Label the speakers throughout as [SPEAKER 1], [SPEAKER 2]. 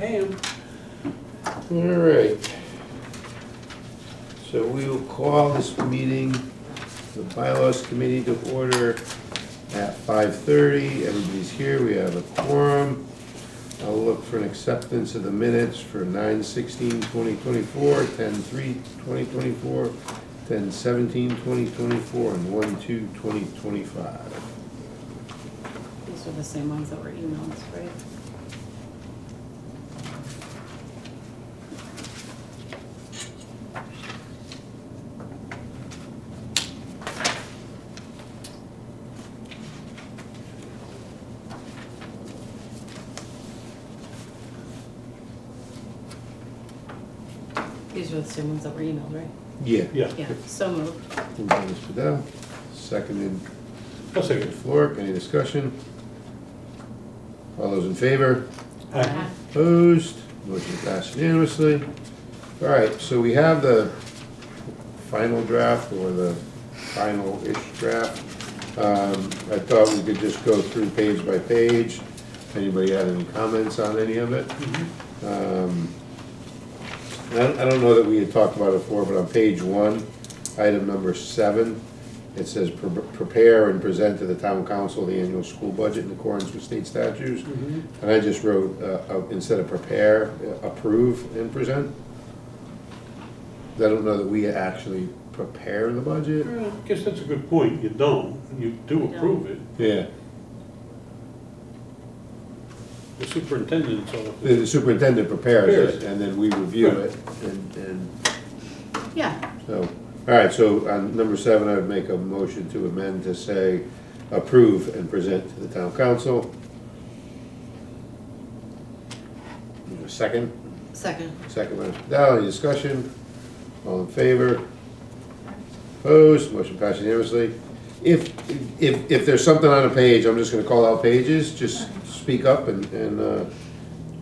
[SPEAKER 1] Ham.
[SPEAKER 2] All right. So we will call this meeting, the bylaws committee, to order at 5:30. Everybody's here. We have a quorum. I'll look for an acceptance of the minutes for 9/16/2024, 10/3/2024, 10/17/2024, and 1/2/2025.
[SPEAKER 3] These are the same ones that were emailed, right? These are the same ones that were emailed, right?
[SPEAKER 2] Yeah.
[SPEAKER 1] Yeah.
[SPEAKER 3] Yeah, so moved.
[SPEAKER 2] Moved by Ms. Fidel, seconded
[SPEAKER 1] I'll
[SPEAKER 2] by
[SPEAKER 1] second.
[SPEAKER 2] Flork. Any discussion? All those in favor?
[SPEAKER 1] Aye.
[SPEAKER 2] Opposed? Motion passed unanimously. All right, so we have the final draft, or the final-ish draft. I thought we could just go through page by page. If anybody had any comments on any of it. I don't know that we had talked about it before, but on page 1, item number 7, it says prepare and present to the town council the annual school budget in accordance with state statutes. And I just wrote, instead of prepare, approve and present. I don't know that we actually prepare the budget.
[SPEAKER 1] I guess that's a good point. You don't. You do approve it.
[SPEAKER 2] Yeah,
[SPEAKER 1] The superintendent's office.
[SPEAKER 2] the superintendent prepares it, and then we review it, and
[SPEAKER 3] Yeah,
[SPEAKER 2] so, all right, so on number 7, I would make a motion to amend to say approve and present to the town council. Second?
[SPEAKER 3] second.
[SPEAKER 2] Second by Mr. Fidel. Any discussion? All in favor? Opposed? Motion passes unanimously. If there's something on a page, I'm just gonna call out pages, just speak up, and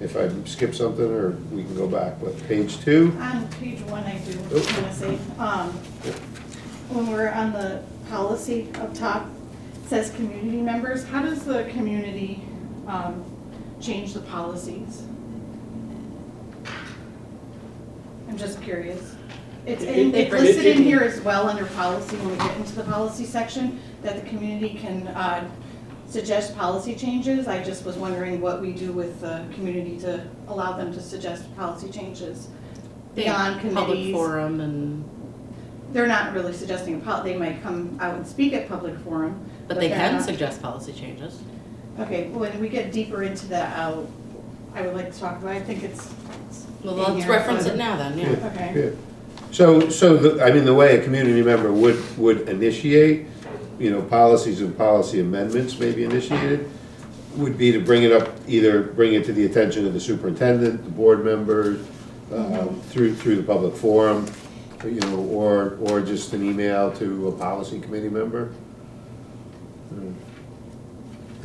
[SPEAKER 2] if I skip something, or we can go back, but page 2?
[SPEAKER 4] On page 1, I do
[SPEAKER 2] Oh.
[SPEAKER 4] want to say, when we're on the policy up top, it says community members. How does the community change the policies? I'm just curious. It's listed in here as well under policy when we get into the policy section, that the community can suggest policy changes. I just was wondering what we do with the community to allow them to suggest policy changes beyond committees.
[SPEAKER 3] Public forum and,
[SPEAKER 4] They're not really suggesting they might come out and speak at public forum.
[SPEAKER 3] but they
[SPEAKER 4] they're
[SPEAKER 3] can
[SPEAKER 4] not-
[SPEAKER 3] suggest policy changes.
[SPEAKER 4] Okay, well, when we get deeper into that, I would like to talk about, I think it's
[SPEAKER 3] Well,
[SPEAKER 4] in
[SPEAKER 3] let's
[SPEAKER 4] here,
[SPEAKER 3] reference
[SPEAKER 4] but-
[SPEAKER 3] it now then, yeah.
[SPEAKER 4] Okay.
[SPEAKER 2] Yeah. So I mean, the way a community member would initiate, policies and policy amendments may be initiated, would be to bring it up, either bring it to the attention of the superintendent, the board members, through the public forum, or just an email to a policy committee member.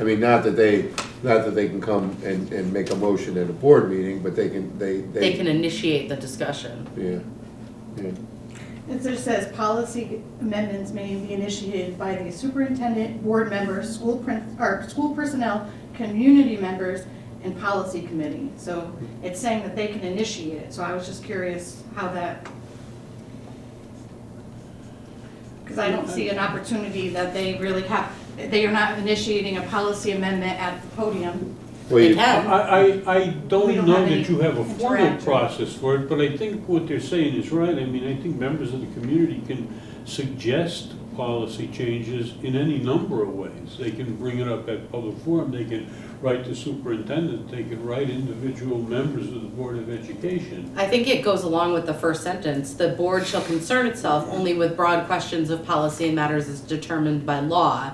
[SPEAKER 2] I mean, not that they can come and make a motion at a board meeting, but they can
[SPEAKER 3] initiate the discussion.
[SPEAKER 2] Yeah.
[SPEAKER 4] It just says policy amendments may be initiated by the superintendent, board members, school personnel, community members, and policy committee. So it's saying that they can initiate it, so I was just curious how that, because I don't see an opportunity that they really have, they are not initiating a policy amendment at the podium.
[SPEAKER 2] Well,
[SPEAKER 3] They
[SPEAKER 2] you-
[SPEAKER 3] can.
[SPEAKER 1] I
[SPEAKER 4] We
[SPEAKER 1] don't
[SPEAKER 4] don't
[SPEAKER 1] know
[SPEAKER 4] have
[SPEAKER 1] that
[SPEAKER 4] any
[SPEAKER 1] you have a formal
[SPEAKER 4] interaction.
[SPEAKER 1] process for it, but I think what they're saying is right. I mean, I think members of the community can suggest policy changes in any number of ways. They can bring it up at public forum, they can write the superintendent, they can write individual members of the Board of Education.
[SPEAKER 3] I think it goes along with the first sentence. The board shall concern itself only with broad questions of policy and matters as determined by law.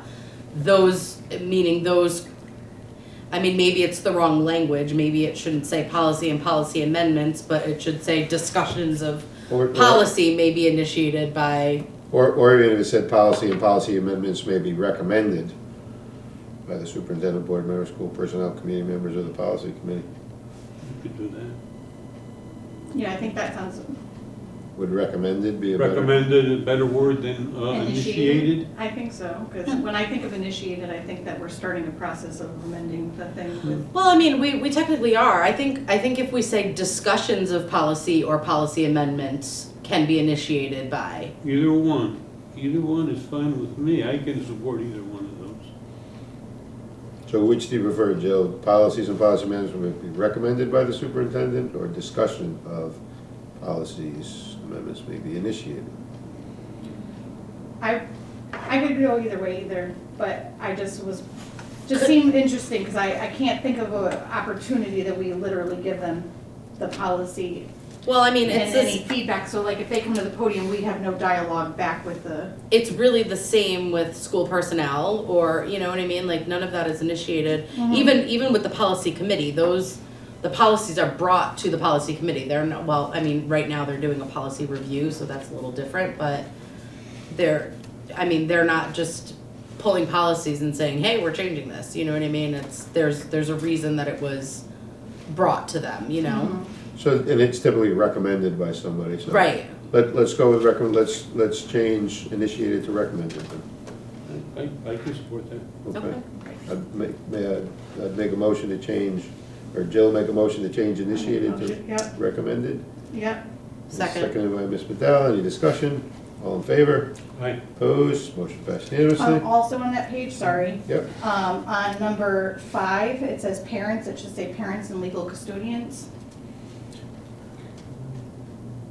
[SPEAKER 3] I mean, maybe it's the wrong language. Maybe it shouldn't say policy and policy amendments, but it should say discussions of policy may be initiated by.
[SPEAKER 2] Or even if it said policy and policy amendments may be recommended by the superintendent, board members, school personnel, committee members, or the policy committee.
[SPEAKER 1] You could do that.
[SPEAKER 4] Yeah, I think that sounds
[SPEAKER 2] Would recommended be a better?
[SPEAKER 1] Recommended, a better word than initiated?
[SPEAKER 4] I think so, because when I think of initiated, I think that we're starting a process of amending the thing with.
[SPEAKER 3] Well, I mean, we technically are. I think if we say discussions of policy or policy amendments can be initiated by.
[SPEAKER 1] Either one. Either one is fine with me. I can support either one of those.
[SPEAKER 2] So which do you prefer, Jill? Policies and policy management would be recommended by the superintendent, or discussion of policies amendments may be initiated?
[SPEAKER 4] I could go either way either, but I just seemed interesting, because I can't think of an opportunity that we literally give them the policy
[SPEAKER 3] Well, I mean,
[SPEAKER 4] and any feedback, so like if they come to the podium, we have no dialogue back with the.
[SPEAKER 3] it's really the same with school personnel, or, you know what I mean? Like, none of that is initiated. Even with the policy committee, the policies are brought to the policy committee. They're not, well, I mean, right now they're doing a policy review, so that's a little different, but they're not just pulling policies and saying, hey, we're changing this, you know what I mean? There's a reason that it was brought to them, you know?
[SPEAKER 2] So, and it's typically recommended by somebody, so.
[SPEAKER 3] Right.
[SPEAKER 2] Let's go with recommend, let's change initiated to recommended then.
[SPEAKER 1] I can support that.
[SPEAKER 3] Okay.
[SPEAKER 2] I'd make a motion to change, or Jill make a motion to change initiated to
[SPEAKER 4] Yep,
[SPEAKER 2] recommended.
[SPEAKER 4] yep.
[SPEAKER 3] Second.
[SPEAKER 2] Seconded by Ms. Madell. Any discussion? All in favor?
[SPEAKER 1] Aye.
[SPEAKER 2] Opposed? Motion passed unanimously.
[SPEAKER 4] Also on that page, sorry,
[SPEAKER 2] Yep.
[SPEAKER 4] on number 5, it says parents, it should say parents and legal custodians.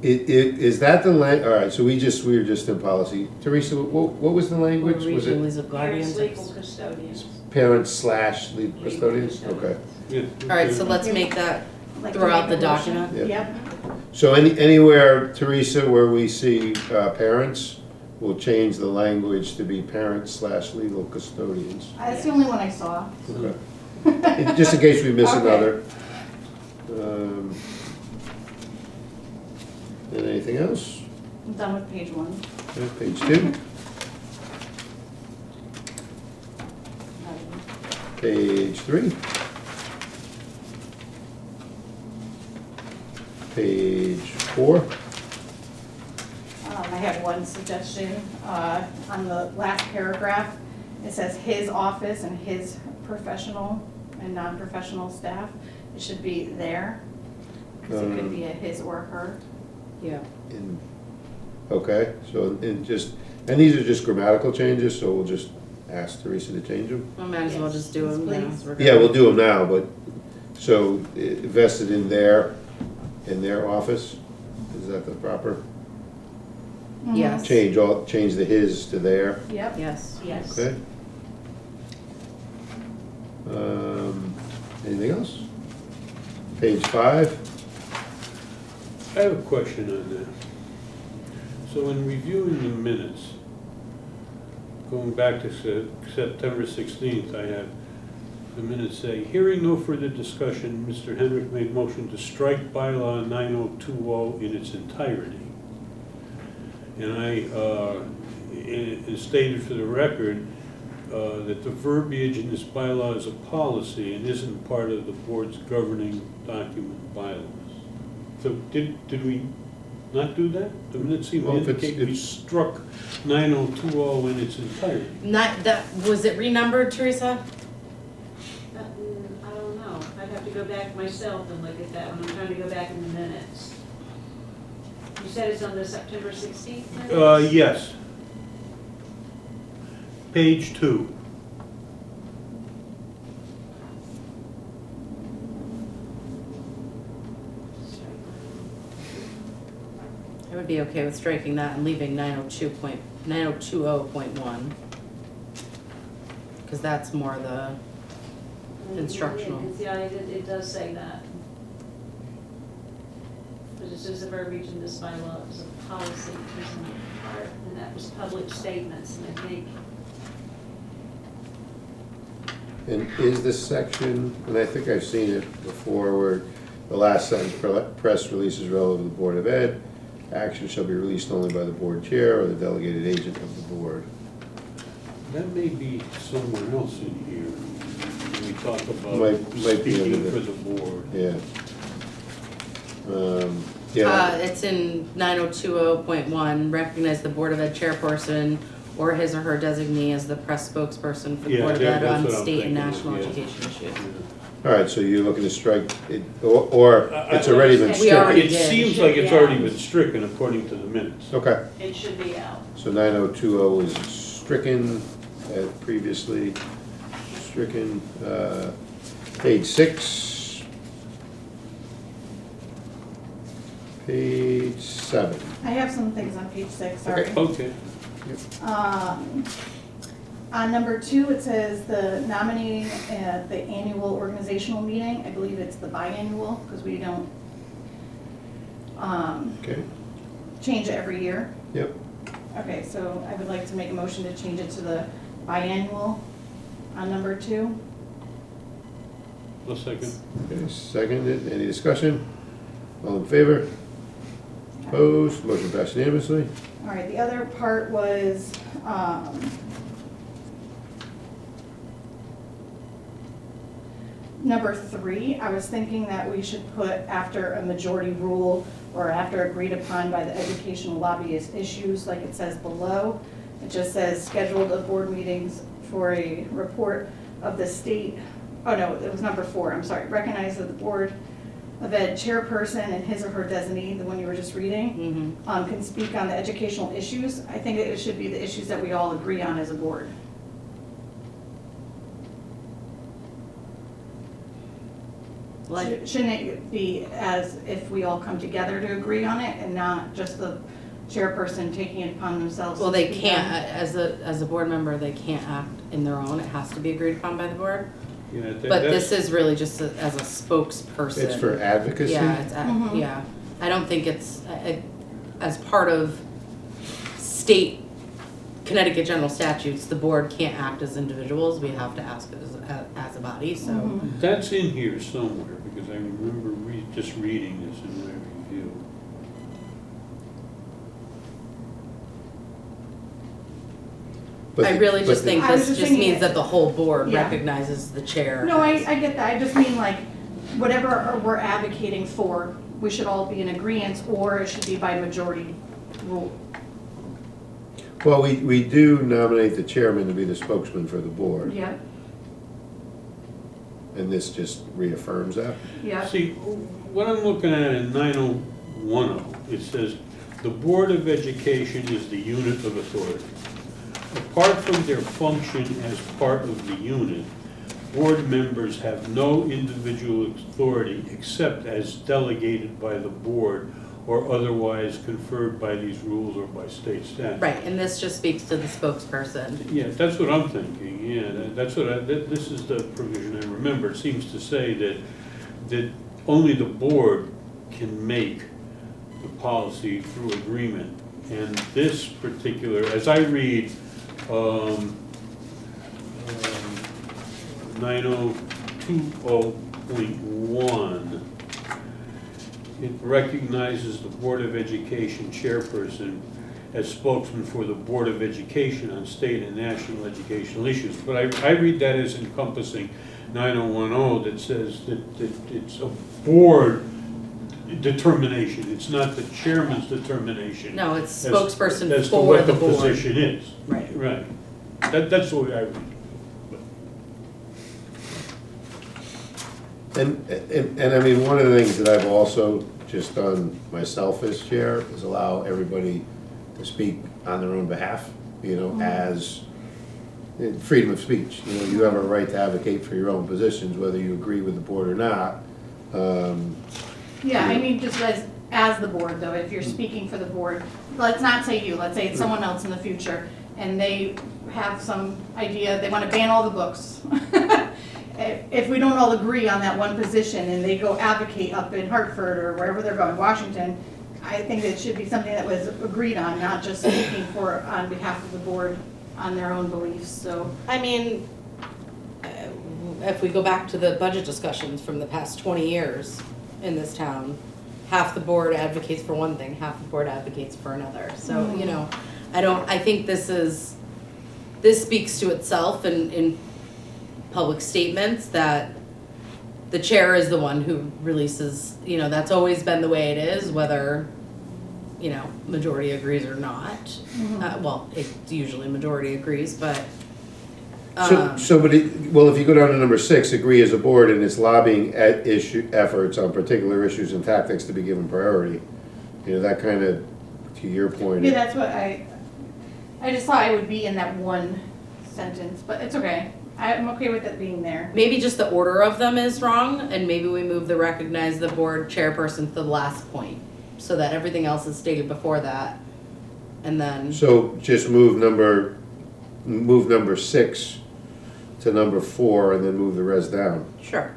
[SPEAKER 2] Is that the all right, so we were just in policy. Teresa, what was the language? Was it
[SPEAKER 3] Regional of guardians.
[SPEAKER 5] Parents, legal custodians.
[SPEAKER 2] parents / lead custodians? Okay.
[SPEAKER 1] Yeah.
[SPEAKER 3] All right, so let's make that
[SPEAKER 4] Like to
[SPEAKER 3] throughout
[SPEAKER 4] make
[SPEAKER 3] the
[SPEAKER 4] a motion.
[SPEAKER 3] document.
[SPEAKER 2] Yeah.
[SPEAKER 4] Yep,
[SPEAKER 2] So anywhere, Teresa, where we see parents, we'll change the language to be parents / legal custodians.
[SPEAKER 4] that's the only one I saw.
[SPEAKER 2] Okay. Just in case we miss
[SPEAKER 4] Okay.
[SPEAKER 2] another. And anything else?
[SPEAKER 4] I'm done with page 1.
[SPEAKER 2] Okay, page 2. Page 3. Page 4.
[SPEAKER 4] I have one suggestion, on the last paragraph, it says his office and his professional and non-professional staff. It should be there, because it could be a his or her.
[SPEAKER 3] Yeah.
[SPEAKER 2] Okay, so and these are just grammatical changes, so we'll just ask Teresa to change them?
[SPEAKER 3] I might as well just do
[SPEAKER 4] Yes,
[SPEAKER 3] them now.
[SPEAKER 4] please.
[SPEAKER 3] We're
[SPEAKER 2] Yeah,
[SPEAKER 3] good.
[SPEAKER 2] we'll do them now, but, so vested in their office, is that the proper?
[SPEAKER 3] Yes.
[SPEAKER 2] Change the his to their,
[SPEAKER 4] Yep.
[SPEAKER 3] Yes.
[SPEAKER 5] Yes.
[SPEAKER 2] okay? Anything else? Page 5,
[SPEAKER 1] I have a question on that. So in reviewing the minutes, going back to September 16th, I have the minutes say, hearing no further discussion, Mr. Hendrick made motion to strike bylaw 9020 in its entirety. And it stated for the record that the verbiage in this bylaw is a policy and isn't part of the board's governing document bylaws. So did we not do that? The minutes seem to
[SPEAKER 2] Well, if it's-
[SPEAKER 1] indicate we struck 9020 in its entirety.
[SPEAKER 3] Not that, was it renumbered, Teresa?
[SPEAKER 5] I don't know. I'd have to go back myself and look at that when I'm trying to go back in the minutes. You said it's on the September 16th minutes?
[SPEAKER 1] Yes. Page 2.
[SPEAKER 3] I would be okay with striking that and leaving 9020.1. Because that's more the instructional.
[SPEAKER 5] Yeah, it does say that. But it says the verbiage in this bylaw is a policy, isn't part, and that was public statements, and I think,
[SPEAKER 2] and is this section, and I think I've seen it before, where the last sentence, press releases relative to the Board of Ed, action shall be released only by the board chair or the delegated agent of the board.
[SPEAKER 1] That may be somewhere else in here, when we talk about
[SPEAKER 2] Might be
[SPEAKER 1] speaking
[SPEAKER 2] under
[SPEAKER 1] for
[SPEAKER 2] the-
[SPEAKER 1] the board.
[SPEAKER 2] Yeah. Yeah,
[SPEAKER 3] It's in 9020.1, recognize the Board of Ed chairperson or his or her designee as the press spokesperson for the
[SPEAKER 1] Yeah,
[SPEAKER 3] Board of
[SPEAKER 1] that-
[SPEAKER 3] Ed
[SPEAKER 1] that's
[SPEAKER 3] on
[SPEAKER 1] what I'm
[SPEAKER 3] state and
[SPEAKER 1] thinking,
[SPEAKER 3] national
[SPEAKER 1] yeah.
[SPEAKER 3] education issues.
[SPEAKER 2] all right, so you're looking to strike it, or it's already been
[SPEAKER 3] We
[SPEAKER 2] stricken?
[SPEAKER 3] already
[SPEAKER 1] It
[SPEAKER 3] did.
[SPEAKER 1] seems
[SPEAKER 5] Should
[SPEAKER 1] like
[SPEAKER 5] be
[SPEAKER 1] it's already
[SPEAKER 5] out.
[SPEAKER 1] been stricken according to the minutes.
[SPEAKER 2] Okay,
[SPEAKER 5] It should be out.
[SPEAKER 2] so 9020 is stricken, previously stricken. Page 6. Page 7.
[SPEAKER 4] I have some things on page 6, sorry.
[SPEAKER 1] Okay.
[SPEAKER 4] On number 2, it says the nominating at the annual organizational meeting. I believe it's the biannual, because we don't
[SPEAKER 2] Okay,
[SPEAKER 4] change it every year.
[SPEAKER 2] yep.
[SPEAKER 4] Okay, so I would like to make a motion to change it to the biannual on number 2.
[SPEAKER 1] A second.
[SPEAKER 2] Okay, seconded. Any discussion? All in favor? Opposed? Motion passed unanimously.
[SPEAKER 4] All right, the other part was, number 3, I was thinking that we should put after a majority rule or after agreed upon by the educational lobbyist issues, like it says below. It just says scheduled of board meetings for a report of the state, oh no, it was number 4, I'm sorry. Recognize that the Board of Ed chairperson and his or her designee, the one you were just reading, can speak on the educational issues. I think it should be the issues that we all agree on as a board.
[SPEAKER 3] Like,
[SPEAKER 4] Shouldn't it be as if we all come together to agree on it and not just the chairperson taking it upon themselves?
[SPEAKER 3] well,
[SPEAKER 4] to
[SPEAKER 3] they
[SPEAKER 4] speak
[SPEAKER 3] can't,
[SPEAKER 4] on-
[SPEAKER 3] as a board member, they can't act in their own, it has to be agreed upon by the board.
[SPEAKER 1] Yeah,
[SPEAKER 3] But this is really just as a spokesperson.
[SPEAKER 2] It's for advocacy?
[SPEAKER 3] Yeah, it's,
[SPEAKER 4] Mhm.
[SPEAKER 3] yeah, I don't think it's, as part of state Connecticut general statutes, the board can't act as individuals, we have to ask it as a body, so.
[SPEAKER 4] Mhm.
[SPEAKER 1] That's in here somewhere, because I remember just reading this in my review.
[SPEAKER 2] But
[SPEAKER 3] I
[SPEAKER 2] the-
[SPEAKER 3] really
[SPEAKER 2] but
[SPEAKER 3] just
[SPEAKER 2] the-
[SPEAKER 3] think
[SPEAKER 4] I was
[SPEAKER 3] this
[SPEAKER 4] just
[SPEAKER 3] just
[SPEAKER 4] thinking
[SPEAKER 3] means
[SPEAKER 4] it-
[SPEAKER 3] that the whole board
[SPEAKER 4] Yeah.
[SPEAKER 3] recognizes the chair.
[SPEAKER 4] No, I get that, I just mean like, whatever we're advocating for, we should all be in agreement, or it should be by majority rule.
[SPEAKER 2] Well, we do nominate the chairman to be the spokesman for the board,
[SPEAKER 4] Yeah,
[SPEAKER 2] and this just reaffirms that?
[SPEAKER 4] yeah.
[SPEAKER 1] See, what I'm looking at in 9010, it says, "The Board of Education is the unit of authority. Apart from their function as part of the unit, board members have no individual authority except as delegated by the board or otherwise conferred by these rules or by state statute."
[SPEAKER 3] Right, and this just speaks to the spokesperson.
[SPEAKER 1] Yeah, that's what I'm thinking, yeah, that's what this is the provision I remember. It seems to say that only the board can make the policy through agreement. And this particular, as I read, 9020.1, it recognizes the Board of Education chairperson as spokesman for the Board of Education on state and national educational issues. But I read that as encompassing 9010 that says that it's a board determination. It's not the chairman's determination.
[SPEAKER 3] No, it's
[SPEAKER 1] as-
[SPEAKER 3] spokesperson
[SPEAKER 1] as to
[SPEAKER 3] for
[SPEAKER 1] what
[SPEAKER 3] the board.
[SPEAKER 1] position is.
[SPEAKER 3] Right.
[SPEAKER 1] Right. That's the way I read it.
[SPEAKER 2] And I mean, one of the things that I've also just done myself as chair is allow everybody to speak on their own behalf, you know, as freedom of speech. You know, you have a right to advocate for your own positions, whether you agree with the board or not.
[SPEAKER 4] Yeah, I mean, just as the board though, if you're speaking for the board, let's not say you, let's say it's someone else in the future, and they have some idea, they wanna ban all the books. If we don't all agree on that one position and they go advocate up in Hartford or wherever they're going, Washington, I think it should be something that was agreed on, not just speaking for, on behalf of the board on their own beliefs, so.
[SPEAKER 3] I mean, if we go back to the budget discussions from the past 20 years in this town, half the board advocates for one thing, half the board advocates for another. So, you know, I think this speaks to itself in public statements that the chair is the one who releases, you know, that's always been the way it is, whether, you know, majority agrees or not. Well, it's usually majority agrees, but,
[SPEAKER 2] Well, if you go down to number 6, agree as a board in its lobbying efforts on particular issues and tactics to be given priority. You know, that kind of, to your point.
[SPEAKER 4] Yeah, that's what I just thought it would be in that one sentence, but it's okay. I'm okay with it being there.
[SPEAKER 3] maybe just the order of them is wrong, and maybe we move the recognize the board chairperson to the last point, so that everything else is stated before that, and then,
[SPEAKER 2] So just move number 6 to number 4 and then move the rest down.
[SPEAKER 3] sure.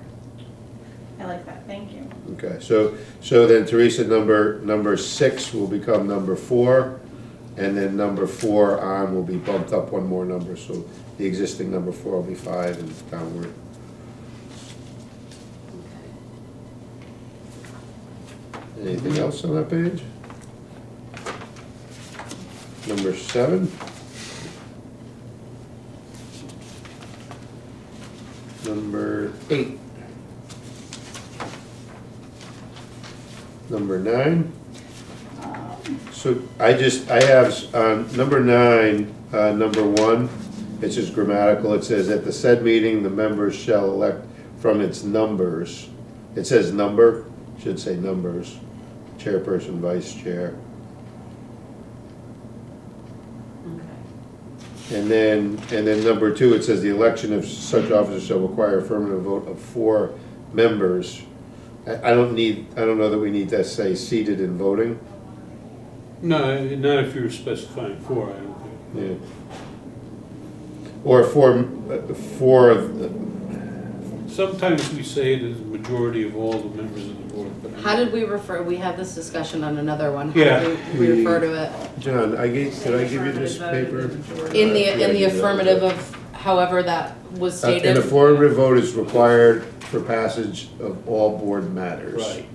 [SPEAKER 4] I like that, thank you.
[SPEAKER 2] Okay, so then Teresa, number 6 will become number 4, and then number 4 on will be bumped up one more number, so the existing number 4 will be 5 and downward. Anything else on that page? Number 7? Number 8? Number 9? So I have on number 9, number 1, it's just grammatical. It says, at the said meeting, the members shall elect from its numbers. It says number, should say numbers, chairperson, vice chair. And then number 2, it says the election of such officers shall require affirmative vote of 4 members. I don't know that we need to say seated in voting.
[SPEAKER 1] No, not if you're specifying 4, I don't think.
[SPEAKER 2] Yeah. Or four of the,
[SPEAKER 1] Sometimes we say it is a majority of all the members of the board, but.
[SPEAKER 3] How did we refer, we had this discussion on another one, how
[SPEAKER 1] Yeah.
[SPEAKER 3] did we refer to it?
[SPEAKER 2] John, did I give you this paper?
[SPEAKER 3] In the affirmative of however that was stated?
[SPEAKER 2] An affirmative vote is required for passage of all board matters.
[SPEAKER 1] Right.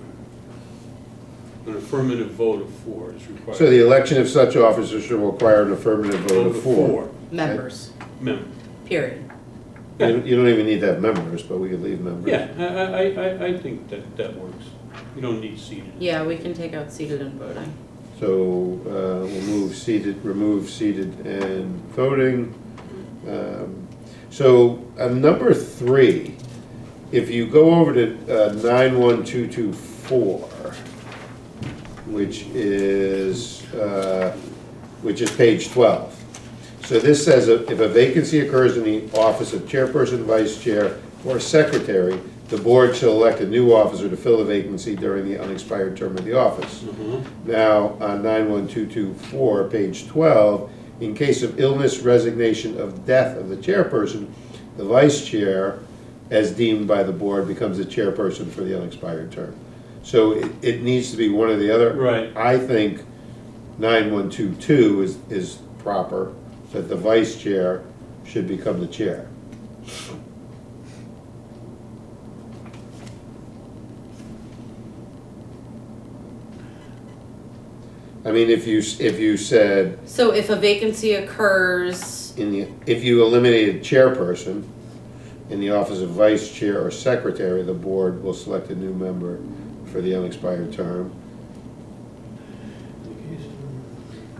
[SPEAKER 1] An affirmative vote of 4 is required.
[SPEAKER 2] So the election of such officers shall require an affirmative vote of 4.
[SPEAKER 3] Members,
[SPEAKER 1] Members.
[SPEAKER 3] period.
[SPEAKER 2] You don't even need to have members, but we could leave members.
[SPEAKER 1] Yeah, I think that works. You don't need seated.
[SPEAKER 3] Yeah, we can take out seated and voting.
[SPEAKER 2] So we'll remove seated and voting. So number 3, if you go over to 91224, which is page 12. So this says if a vacancy occurs in the office of chairperson, vice chair, or secretary, the board shall elect a new officer to fill the vacancy during the unexpired term of the office. Now, on 91224, page 12, in case of illness, resignation, of death of the chairperson, the vice chair, as deemed by the board, becomes the chairperson for the unexpired term. So it needs to be one or the other.
[SPEAKER 1] Right.
[SPEAKER 2] I think 9122 is proper, that the vice chair should become the chair. I mean, if you said,
[SPEAKER 3] So if a vacancy occurs,
[SPEAKER 2] if you eliminated chairperson, in the office of vice chair or secretary, the board will select a new member for the unexpired term.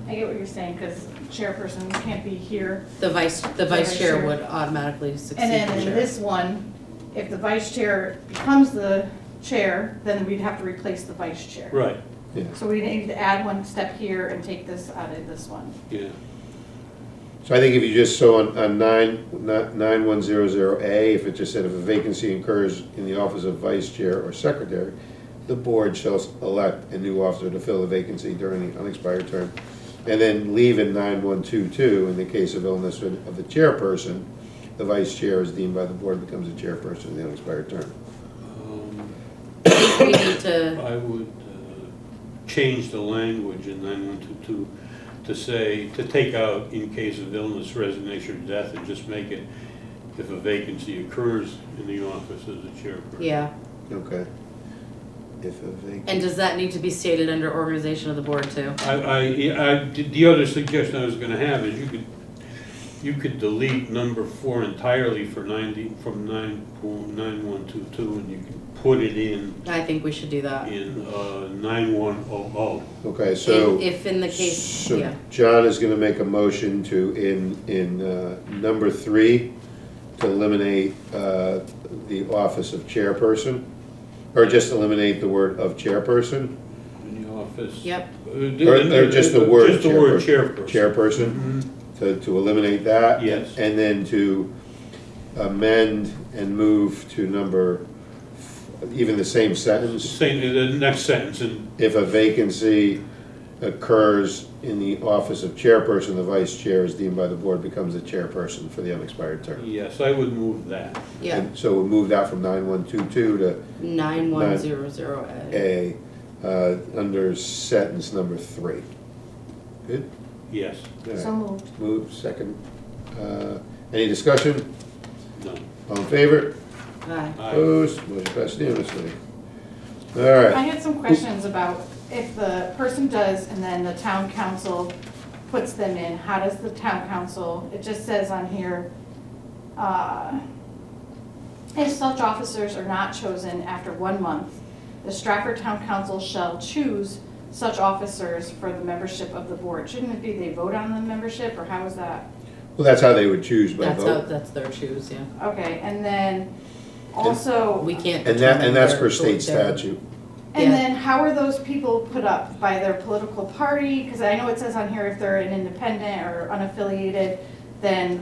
[SPEAKER 4] I get what you're saying, because chairperson can't be here.
[SPEAKER 3] the vice chair would automatically succeed
[SPEAKER 4] And then
[SPEAKER 3] the
[SPEAKER 4] in
[SPEAKER 3] chair.
[SPEAKER 4] this one, if the vice chair becomes the chair, then we'd have to replace the vice chair.
[SPEAKER 1] Right,
[SPEAKER 4] So we need to add one step here and take this out of this one.
[SPEAKER 1] yeah.
[SPEAKER 2] So I think if you just, so on 9100A, if it just said if a vacancy occurs in the office of vice chair or secretary, the board shall elect a new officer to fill the vacancy during the unexpired term. And then leave in 9122, in the case of illness of the chairperson, the vice chair is deemed by the board becomes the chairperson in the unexpired term.
[SPEAKER 3] We need to,
[SPEAKER 1] I would change the language in 9122 to say, to take out in case of illness, resignation, or death, and just make it if a vacancy occurs in the office as a chairperson.
[SPEAKER 3] yeah.
[SPEAKER 2] Okay. If a vacancy.
[SPEAKER 3] And does that need to be stated under organization of the board too?
[SPEAKER 1] The other suggestion I was gonna have is you could you could delete number 4 entirely for 90, from 9.9122, and you can put it in,
[SPEAKER 3] I think we should do that.
[SPEAKER 1] 9100.
[SPEAKER 2] Okay, so.
[SPEAKER 3] If in the case,
[SPEAKER 2] So
[SPEAKER 3] yeah.
[SPEAKER 2] John is gonna make a motion to, in number 3, to eliminate the office of chairperson, or just eliminate the word of chairperson,
[SPEAKER 1] In the office.
[SPEAKER 3] Yep.
[SPEAKER 2] or just the word
[SPEAKER 1] Just the word chairperson.
[SPEAKER 2] chairperson,
[SPEAKER 1] Mhm.
[SPEAKER 2] to eliminate that.
[SPEAKER 1] Yes.
[SPEAKER 2] And then to amend and move to number, even the same sentence,
[SPEAKER 1] Same, the next sentence, and
[SPEAKER 2] if a vacancy occurs in the office of chairperson, the vice chair is deemed by the board becomes the chairperson for the unexpired term.
[SPEAKER 1] yes, I would move that.
[SPEAKER 3] Yeah,
[SPEAKER 2] And so we'll move that from 9122 to
[SPEAKER 3] 9100A.
[SPEAKER 2] under sentence number 3. Good?
[SPEAKER 1] Yes,
[SPEAKER 2] All right.
[SPEAKER 4] So moved.
[SPEAKER 2] Move, second. Any discussion?
[SPEAKER 1] no.
[SPEAKER 2] All in favor?
[SPEAKER 3] Aye.
[SPEAKER 1] Aye.
[SPEAKER 2] Opposed? Motion passed unanimously. All
[SPEAKER 4] I
[SPEAKER 2] right.
[SPEAKER 4] had some questions about if the person does and then the town council puts them in, how does the town council, it just says on here, if such officers are not chosen after 1 month, the Stratford Town Council shall choose such officers for the membership of the board. Shouldn't it be they vote on the membership, or how is that?
[SPEAKER 2] Well, that's how they would choose by
[SPEAKER 3] That's how,
[SPEAKER 2] vote.
[SPEAKER 3] that's their choose, yeah.
[SPEAKER 4] Okay, and then also.
[SPEAKER 3] We can't
[SPEAKER 2] And
[SPEAKER 3] determine
[SPEAKER 2] that's
[SPEAKER 3] their-
[SPEAKER 2] per state
[SPEAKER 3] their-
[SPEAKER 2] statute.
[SPEAKER 4] And
[SPEAKER 3] Yeah.
[SPEAKER 4] then how are those people put up? By their political party? Because I know it says on here if they're an independent or unaffiliated, then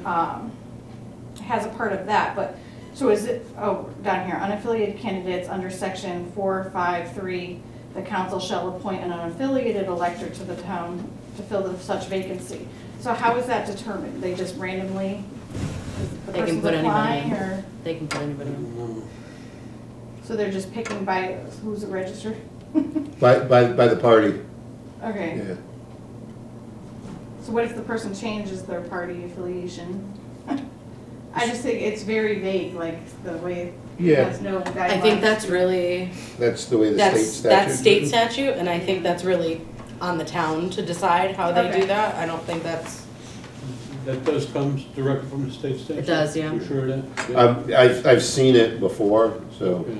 [SPEAKER 4] it has a part of that. But, so is it, oh, down here, unaffiliated candidates under section 453, the council shall appoint an unaffiliated elector to the town to fill the such vacancy. So how is that determined? They just randomly, the
[SPEAKER 3] They can
[SPEAKER 4] person's
[SPEAKER 3] put anybody
[SPEAKER 4] applying,
[SPEAKER 3] in.
[SPEAKER 4] or?
[SPEAKER 3] They can put anybody in.
[SPEAKER 4] So they're just picking by who's registered?
[SPEAKER 2] By the party,
[SPEAKER 4] Okay.
[SPEAKER 2] yeah.
[SPEAKER 4] So what if the person changes their party affiliation? I just think it's very vague, like the way it
[SPEAKER 2] Yeah.
[SPEAKER 4] has no guidelines.
[SPEAKER 3] I think that's really,
[SPEAKER 2] That's the way the state
[SPEAKER 3] that's
[SPEAKER 2] statute.
[SPEAKER 3] state statute, and I think that's really on the town to decide how they
[SPEAKER 4] Okay.
[SPEAKER 3] do that. I don't think that's,
[SPEAKER 1] That does come directly from the state statute?
[SPEAKER 3] It does, yeah.
[SPEAKER 1] For sure of that?
[SPEAKER 2] I've seen it before, so,
[SPEAKER 1] Okay.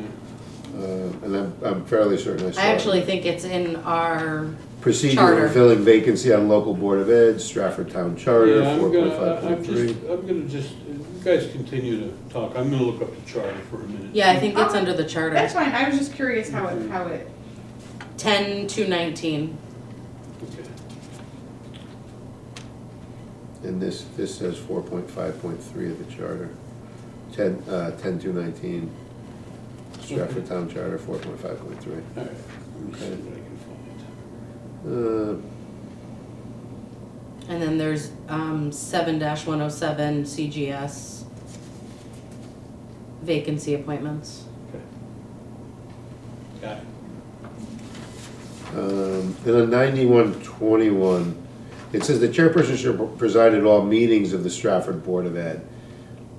[SPEAKER 2] and I'm fairly certain I saw it.
[SPEAKER 3] I actually think it's in our,
[SPEAKER 2] Procedure
[SPEAKER 3] Charter.
[SPEAKER 2] for filling vacancy on local board of ed, Stratford Town Charter,
[SPEAKER 1] Yeah, I'm
[SPEAKER 2] 4.5.3.
[SPEAKER 1] gonna just, you guys continue to talk, I'm gonna look up the charter for a minute.
[SPEAKER 3] yeah, I think it's
[SPEAKER 4] Oh,
[SPEAKER 3] under the charter.
[SPEAKER 4] That's fine, I was just curious how it,
[SPEAKER 3] 10-19.
[SPEAKER 1] Okay.
[SPEAKER 2] And this says 4.5.3 of the charter. 10-219, Stratford Town Charter, 4.5.3.
[SPEAKER 1] All right, let me see what I can find.
[SPEAKER 3] And then there's 7-107 CGS vacancy appointments.
[SPEAKER 1] Okay. Got it.
[SPEAKER 2] And on 9121, it says the chairperson should preside at all meetings of the Stratford Board of Ed.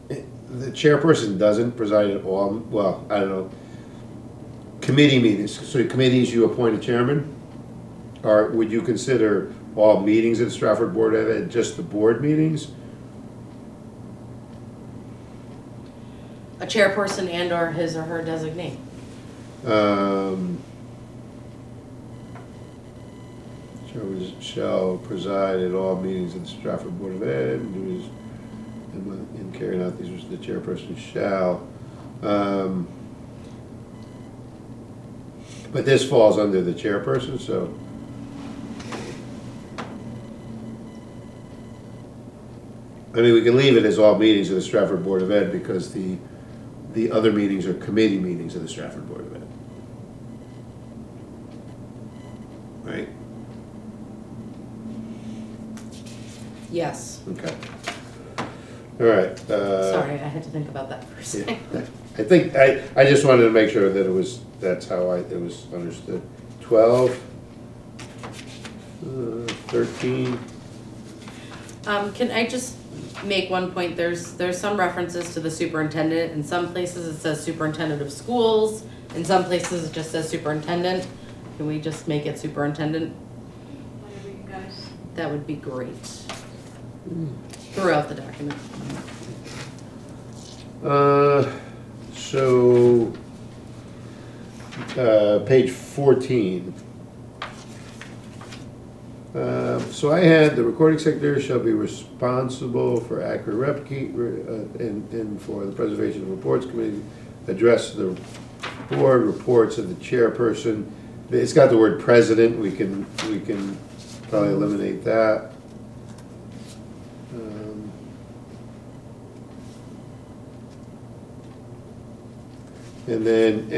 [SPEAKER 2] The chairperson doesn't preside at all, well, I don't know, committee meetings. So committees, you appoint a chairman? Or would you consider all meetings of the Stratford Board of Ed just the board meetings?
[SPEAKER 3] A chairperson and or his or her designee.
[SPEAKER 2] Shall preside at all meetings of the Stratford Board of Ed, duties in carrying out these, the chairperson shall. But this falls under the chairperson, so. I mean, we can leave it as all meetings of the Stratford Board of Ed because the other meetings are committee meetings of the Stratford Board of Ed. Right?
[SPEAKER 3] Yes.
[SPEAKER 2] Okay. All right.
[SPEAKER 3] Sorry, I had to think about that for a second.
[SPEAKER 2] Yeah. I think, I just wanted to make sure that it was, that's how it was understood. 12, 13,
[SPEAKER 3] Can I just make one point? There's some references to the superintendent. In some places it says superintendent of schools. In some places it just says superintendent. Can we just make it superintendent?
[SPEAKER 5] Whatever you guys.
[SPEAKER 3] That would be great. throughout the document.
[SPEAKER 2] So, page 14. So I had the recording secretary shall be responsible for accurate and for the preservation of reports committee, address the board reports of the chairperson. It's got the word president, we can probably eliminate that. And then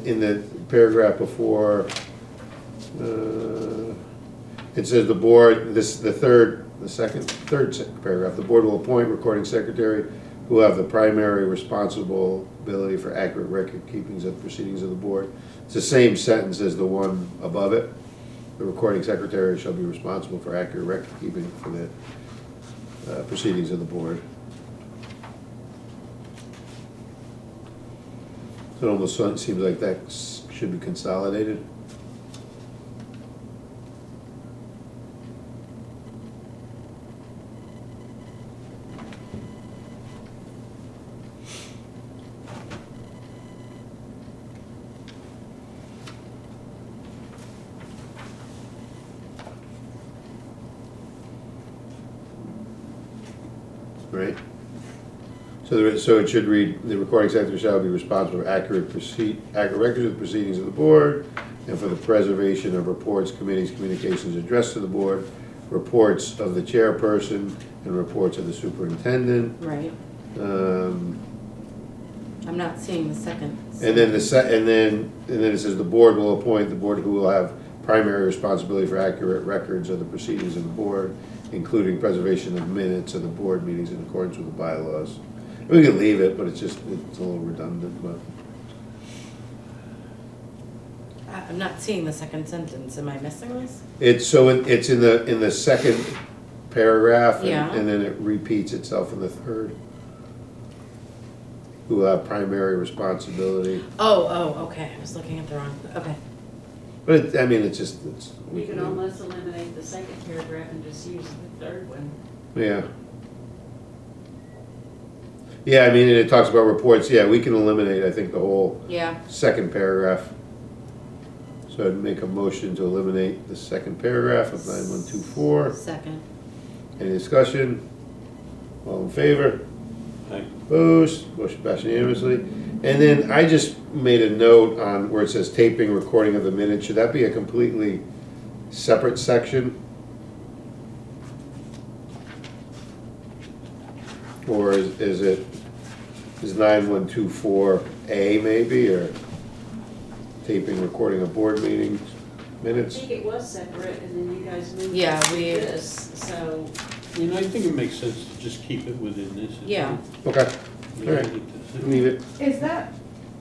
[SPEAKER 2] in the paragraph before, it says the board, third paragraph, the board will appoint recording secretary who will have the primary responsibility for accurate record keepings of proceedings of the board. It's the same sentence as the one above it. The recording secretary shall be responsible for accurate record keeping for the proceedings of the board. So it almost seems like that should be consolidated. Right? So it should read, the recording secretary shall be responsible for accurate records of the proceedings of the board and for the preservation of reports, committees, communications addressed to the board, reports of the chairperson and reports of the superintendent.
[SPEAKER 3] Right. I'm not seeing the second.
[SPEAKER 2] And then it says the board will appoint the board who will have primary responsibility for accurate records of the proceedings of the board, including preservation of minutes of the board meetings in accordance with the bylaws. We could leave it, but it's a little redundant, but.
[SPEAKER 3] I'm not seeing the second sentence. Am I missing this?
[SPEAKER 2] It's in the second paragraph,
[SPEAKER 3] Yeah.
[SPEAKER 2] and then it repeats itself in the third. Who will have primary responsibility.
[SPEAKER 3] Oh, okay. I was looking at the wrong, okay.
[SPEAKER 2] But it's.
[SPEAKER 5] You can almost eliminate the second paragraph and just use the third one.
[SPEAKER 2] Yeah. Yeah, and it talks about reports, yeah, we can eliminate, I think, the whole
[SPEAKER 3] Yeah,
[SPEAKER 2] second paragraph. So I'd make a motion to eliminate the second paragraph of 9124.
[SPEAKER 3] second.
[SPEAKER 2] Any discussion? All in favor?
[SPEAKER 1] Aye.
[SPEAKER 2] Opposed? Motion passed unanimously. And then I just made a note on where it says taping, recording of the minutes. Should that be a completely separate section? Or is 9124A maybe, or taping, recording of board meetings,
[SPEAKER 5] I
[SPEAKER 2] minutes?
[SPEAKER 5] think it was separate and then you guys moved
[SPEAKER 3] Yeah,
[SPEAKER 5] it to
[SPEAKER 3] we-
[SPEAKER 5] this, so.
[SPEAKER 1] I think it makes sense to just keep it within this.
[SPEAKER 3] Yeah.
[SPEAKER 2] Okay,
[SPEAKER 1] We
[SPEAKER 2] all
[SPEAKER 1] don't
[SPEAKER 2] right,
[SPEAKER 1] need to-
[SPEAKER 2] leave it.
[SPEAKER 4] Is that,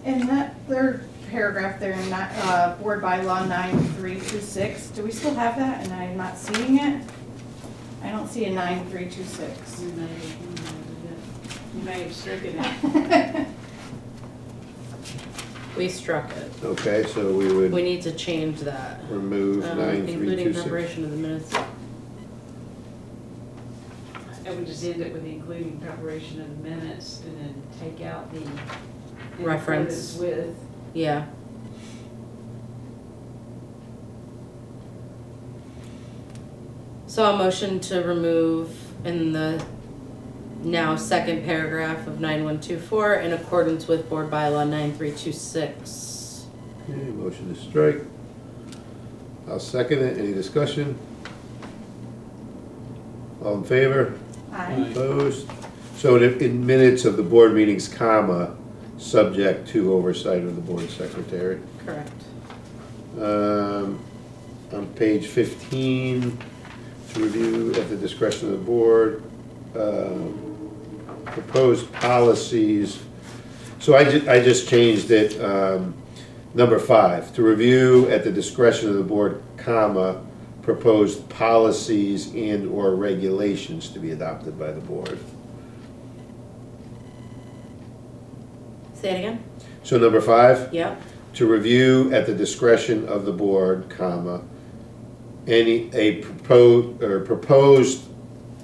[SPEAKER 4] in that third paragraph there in that, board bylaw 9326, do we still have that and I'm not seeing it? I don't see a 9326.
[SPEAKER 5] You may have stricken it.
[SPEAKER 3] We struck it.
[SPEAKER 2] Okay, so we
[SPEAKER 3] We
[SPEAKER 2] would
[SPEAKER 3] need to change that.
[SPEAKER 2] remove
[SPEAKER 3] Including
[SPEAKER 2] 9326.
[SPEAKER 3] preparation of the minutes.
[SPEAKER 5] I would just end it with the including preparation of the minutes and then take out the. in
[SPEAKER 3] Reference.
[SPEAKER 5] accordance with.
[SPEAKER 3] Yeah. So a motion to remove in the now second paragraph of 9124 in accordance with board bylaw 9326.
[SPEAKER 2] Okay, motion to strike. I'll second it. Any discussion? All in favor?
[SPEAKER 4] Aye.
[SPEAKER 2] Opposed? So in minutes of the board meetings, comma, subject to oversight of the board secretary.
[SPEAKER 3] Correct.
[SPEAKER 2] On page 15, to review at the discretion of the board, proposed policies. So I just changed it, number 5, to review at the discretion of the board, comma, proposed policies and/or regulations to be adopted by the board.
[SPEAKER 3] Say it again?
[SPEAKER 2] So number 5,
[SPEAKER 3] Yep.
[SPEAKER 2] to review at the discretion of the board, comma, proposed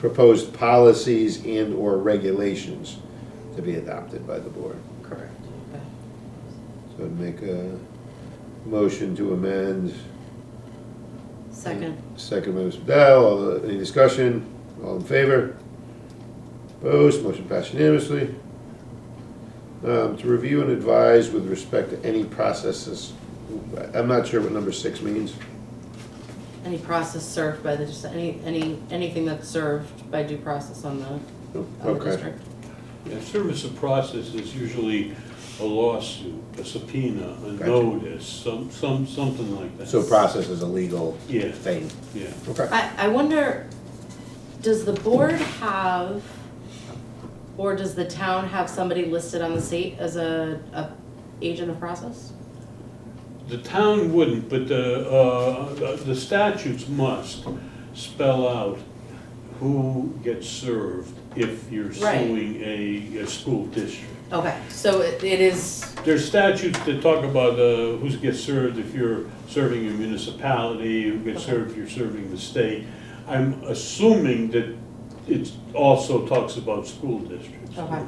[SPEAKER 2] proposed policies and/or regulations to be adopted by the board.
[SPEAKER 3] Correct. Okay.
[SPEAKER 2] So I'd make a motion to amend.
[SPEAKER 3] Second.
[SPEAKER 2] Second by Mr. Dell. Any discussion? All in favor? Opposed? Motion passed unanimously. To review and advise with respect to any processes. I'm not sure what number 6 means.
[SPEAKER 3] Any process served by the, just anything that's served by due process on the
[SPEAKER 2] Okay.
[SPEAKER 3] district.
[SPEAKER 1] Yeah, service of process is usually a lawsuit, a subpoena, a
[SPEAKER 2] Gotcha.
[SPEAKER 1] notice, something like that.
[SPEAKER 2] So process is a legal
[SPEAKER 1] Yeah.
[SPEAKER 2] thing.
[SPEAKER 1] Yeah.
[SPEAKER 2] Okay.
[SPEAKER 3] I wonder, does the board have, or does the town have somebody listed on the state as a agent of process?
[SPEAKER 1] The town wouldn't, but the statutes must spell out who gets served if you're
[SPEAKER 3] Right.
[SPEAKER 1] suing a school district.
[SPEAKER 3] Okay, so it is,
[SPEAKER 1] There's statutes that talk about who gets served if you're serving a municipality, who gets
[SPEAKER 3] Okay.
[SPEAKER 1] served if you're serving the state. I'm assuming that it also talks about school districts.
[SPEAKER 3] okay.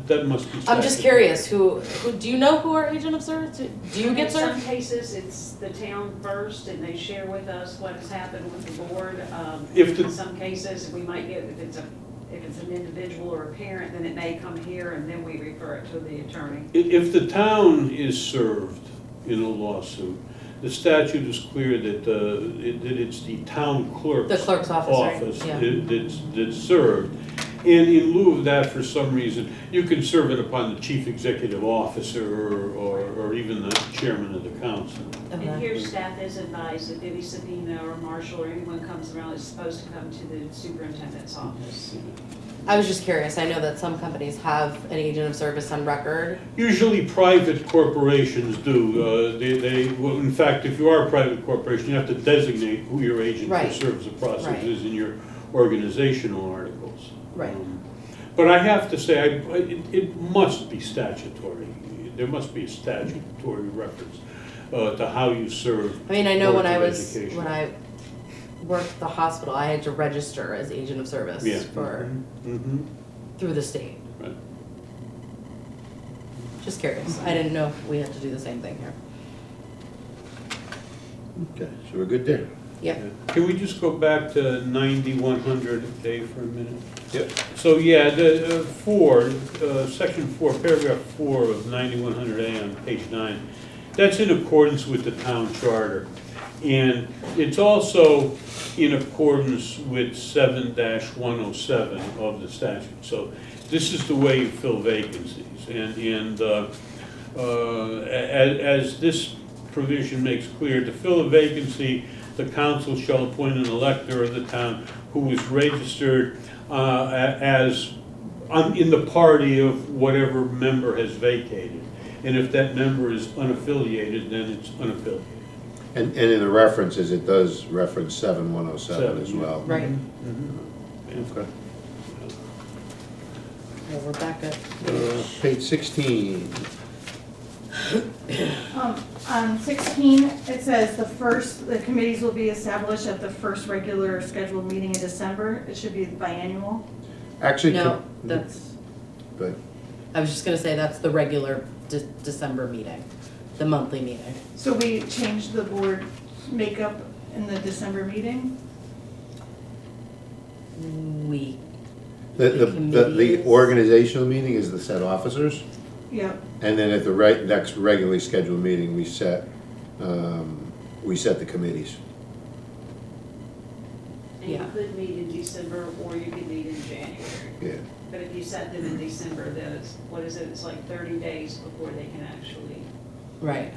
[SPEAKER 1] That must be.
[SPEAKER 3] I'm just
[SPEAKER 1] statutory.
[SPEAKER 3] curious, who, do you know who our agent of service, do you get
[SPEAKER 5] In some
[SPEAKER 3] served?
[SPEAKER 5] cases, it's the town first, and they share with us what has happened with the board.
[SPEAKER 1] If the-
[SPEAKER 5] In some cases, we might get, if it's an individual or a parent, then it may come here, and then we refer it to the attorney.
[SPEAKER 1] If the town is served in a lawsuit, the statute is clear that it's the town clerk's.
[SPEAKER 3] The clerk's office, right? Yeah.
[SPEAKER 1] That's served. And in lieu of that, for some reason, you can serve it upon the chief executive officer or even the chairman of the council.
[SPEAKER 5] And
[SPEAKER 3] Okay.
[SPEAKER 5] here, staff is advised that any subpoena or marshal or anyone comes around is supposed to come to the superintendent's office.
[SPEAKER 3] I was just curious, I know that some companies have an agent of service on record.
[SPEAKER 1] Usually private corporations do. Well, in fact, if you are a private corporation, you have to designate who your agent for
[SPEAKER 3] Right.
[SPEAKER 1] service of process
[SPEAKER 3] Right.
[SPEAKER 1] is in your organizational articles.
[SPEAKER 3] Right.
[SPEAKER 1] But I have to say, it must be statutory. There must be a statutory reference to how you serve.
[SPEAKER 3] I mean, I know when
[SPEAKER 1] Boards
[SPEAKER 3] I
[SPEAKER 1] of
[SPEAKER 3] was,
[SPEAKER 1] Education.
[SPEAKER 3] when I worked at the hospital, I had to register as agent of service
[SPEAKER 1] Yeah.
[SPEAKER 3] for,
[SPEAKER 1] Mhm.
[SPEAKER 3] through the state.
[SPEAKER 1] Right.
[SPEAKER 3] Just curious, I didn't know if we had to do the same thing here.
[SPEAKER 2] Okay, so we're good there.
[SPEAKER 3] Yep,
[SPEAKER 1] Can we just go back to 9100A for a minute?
[SPEAKER 2] Yep.
[SPEAKER 1] So, yeah, section 4, paragraph 4 of 9100A on page 9, that's in accordance with the town charter. And it's also in accordance with 7-107 of the statute. So this is the way you fill vacancies. And as this provision makes clear, to fill a vacancy, the council shall appoint an elector of the town who is registered as in the party of whatever member has vacated. And if that member is unaffiliated, then it's unaffiliated.
[SPEAKER 2] And in the references, it does reference 7-107 as well.
[SPEAKER 3] right,
[SPEAKER 2] Okay.
[SPEAKER 3] well, we're back at,
[SPEAKER 2] Page 16.
[SPEAKER 4] On 16, it says the committees will be established at the first regular scheduled meeting in December. It should be biannual.
[SPEAKER 2] Actually,
[SPEAKER 3] no, that's,
[SPEAKER 2] but
[SPEAKER 3] I was just gonna say, that's the regular December meeting, the monthly meeting.
[SPEAKER 4] So we changed the board makeup in the December meeting?
[SPEAKER 3] We,
[SPEAKER 2] the
[SPEAKER 3] committees.
[SPEAKER 2] organizational meeting is the set officers.
[SPEAKER 4] Yep.
[SPEAKER 2] And then at the next regularly scheduled meeting, we set the committees.
[SPEAKER 5] And
[SPEAKER 3] Yeah.
[SPEAKER 5] you could meet in December, or you could meet in January.
[SPEAKER 2] Yeah.
[SPEAKER 5] But if you set them in December, then it's, what is it, it's like 30 days before they can actually.
[SPEAKER 3] right.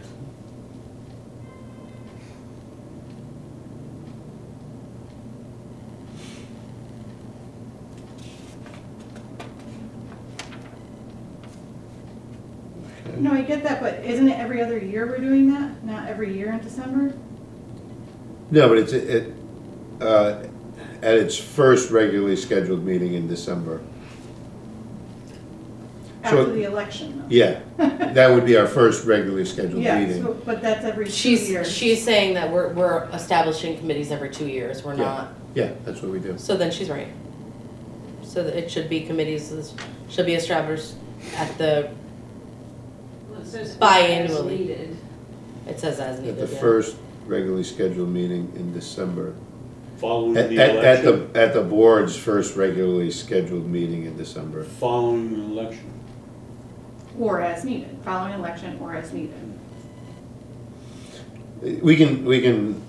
[SPEAKER 4] No, I get that, but isn't it every other year we're doing that? Not every year in December?
[SPEAKER 2] No, but it's at its first regularly scheduled meeting in December.
[SPEAKER 4] After the election, though?
[SPEAKER 2] Yeah, that would be our first regularly scheduled
[SPEAKER 4] Yeah,
[SPEAKER 2] meeting.
[SPEAKER 4] so, but that's every 2 years.
[SPEAKER 3] She's saying that we're establishing committees every 2 years, we're
[SPEAKER 2] Yeah.
[SPEAKER 3] not,
[SPEAKER 2] Yeah, that's what we do.
[SPEAKER 3] So then she's right. So that it should be committees, should be established at the,
[SPEAKER 5] Well, it says
[SPEAKER 3] Biannually.
[SPEAKER 5] as needed.
[SPEAKER 3] it says as
[SPEAKER 2] At
[SPEAKER 3] needed,
[SPEAKER 2] the
[SPEAKER 3] yeah.
[SPEAKER 2] first regularly scheduled meeting in December.
[SPEAKER 1] Following
[SPEAKER 2] At,
[SPEAKER 1] the
[SPEAKER 2] at
[SPEAKER 1] election.
[SPEAKER 2] the board's first regularly scheduled meeting in December.
[SPEAKER 1] Following an election.
[SPEAKER 4] Or as needed, following election or as needed.
[SPEAKER 2] We can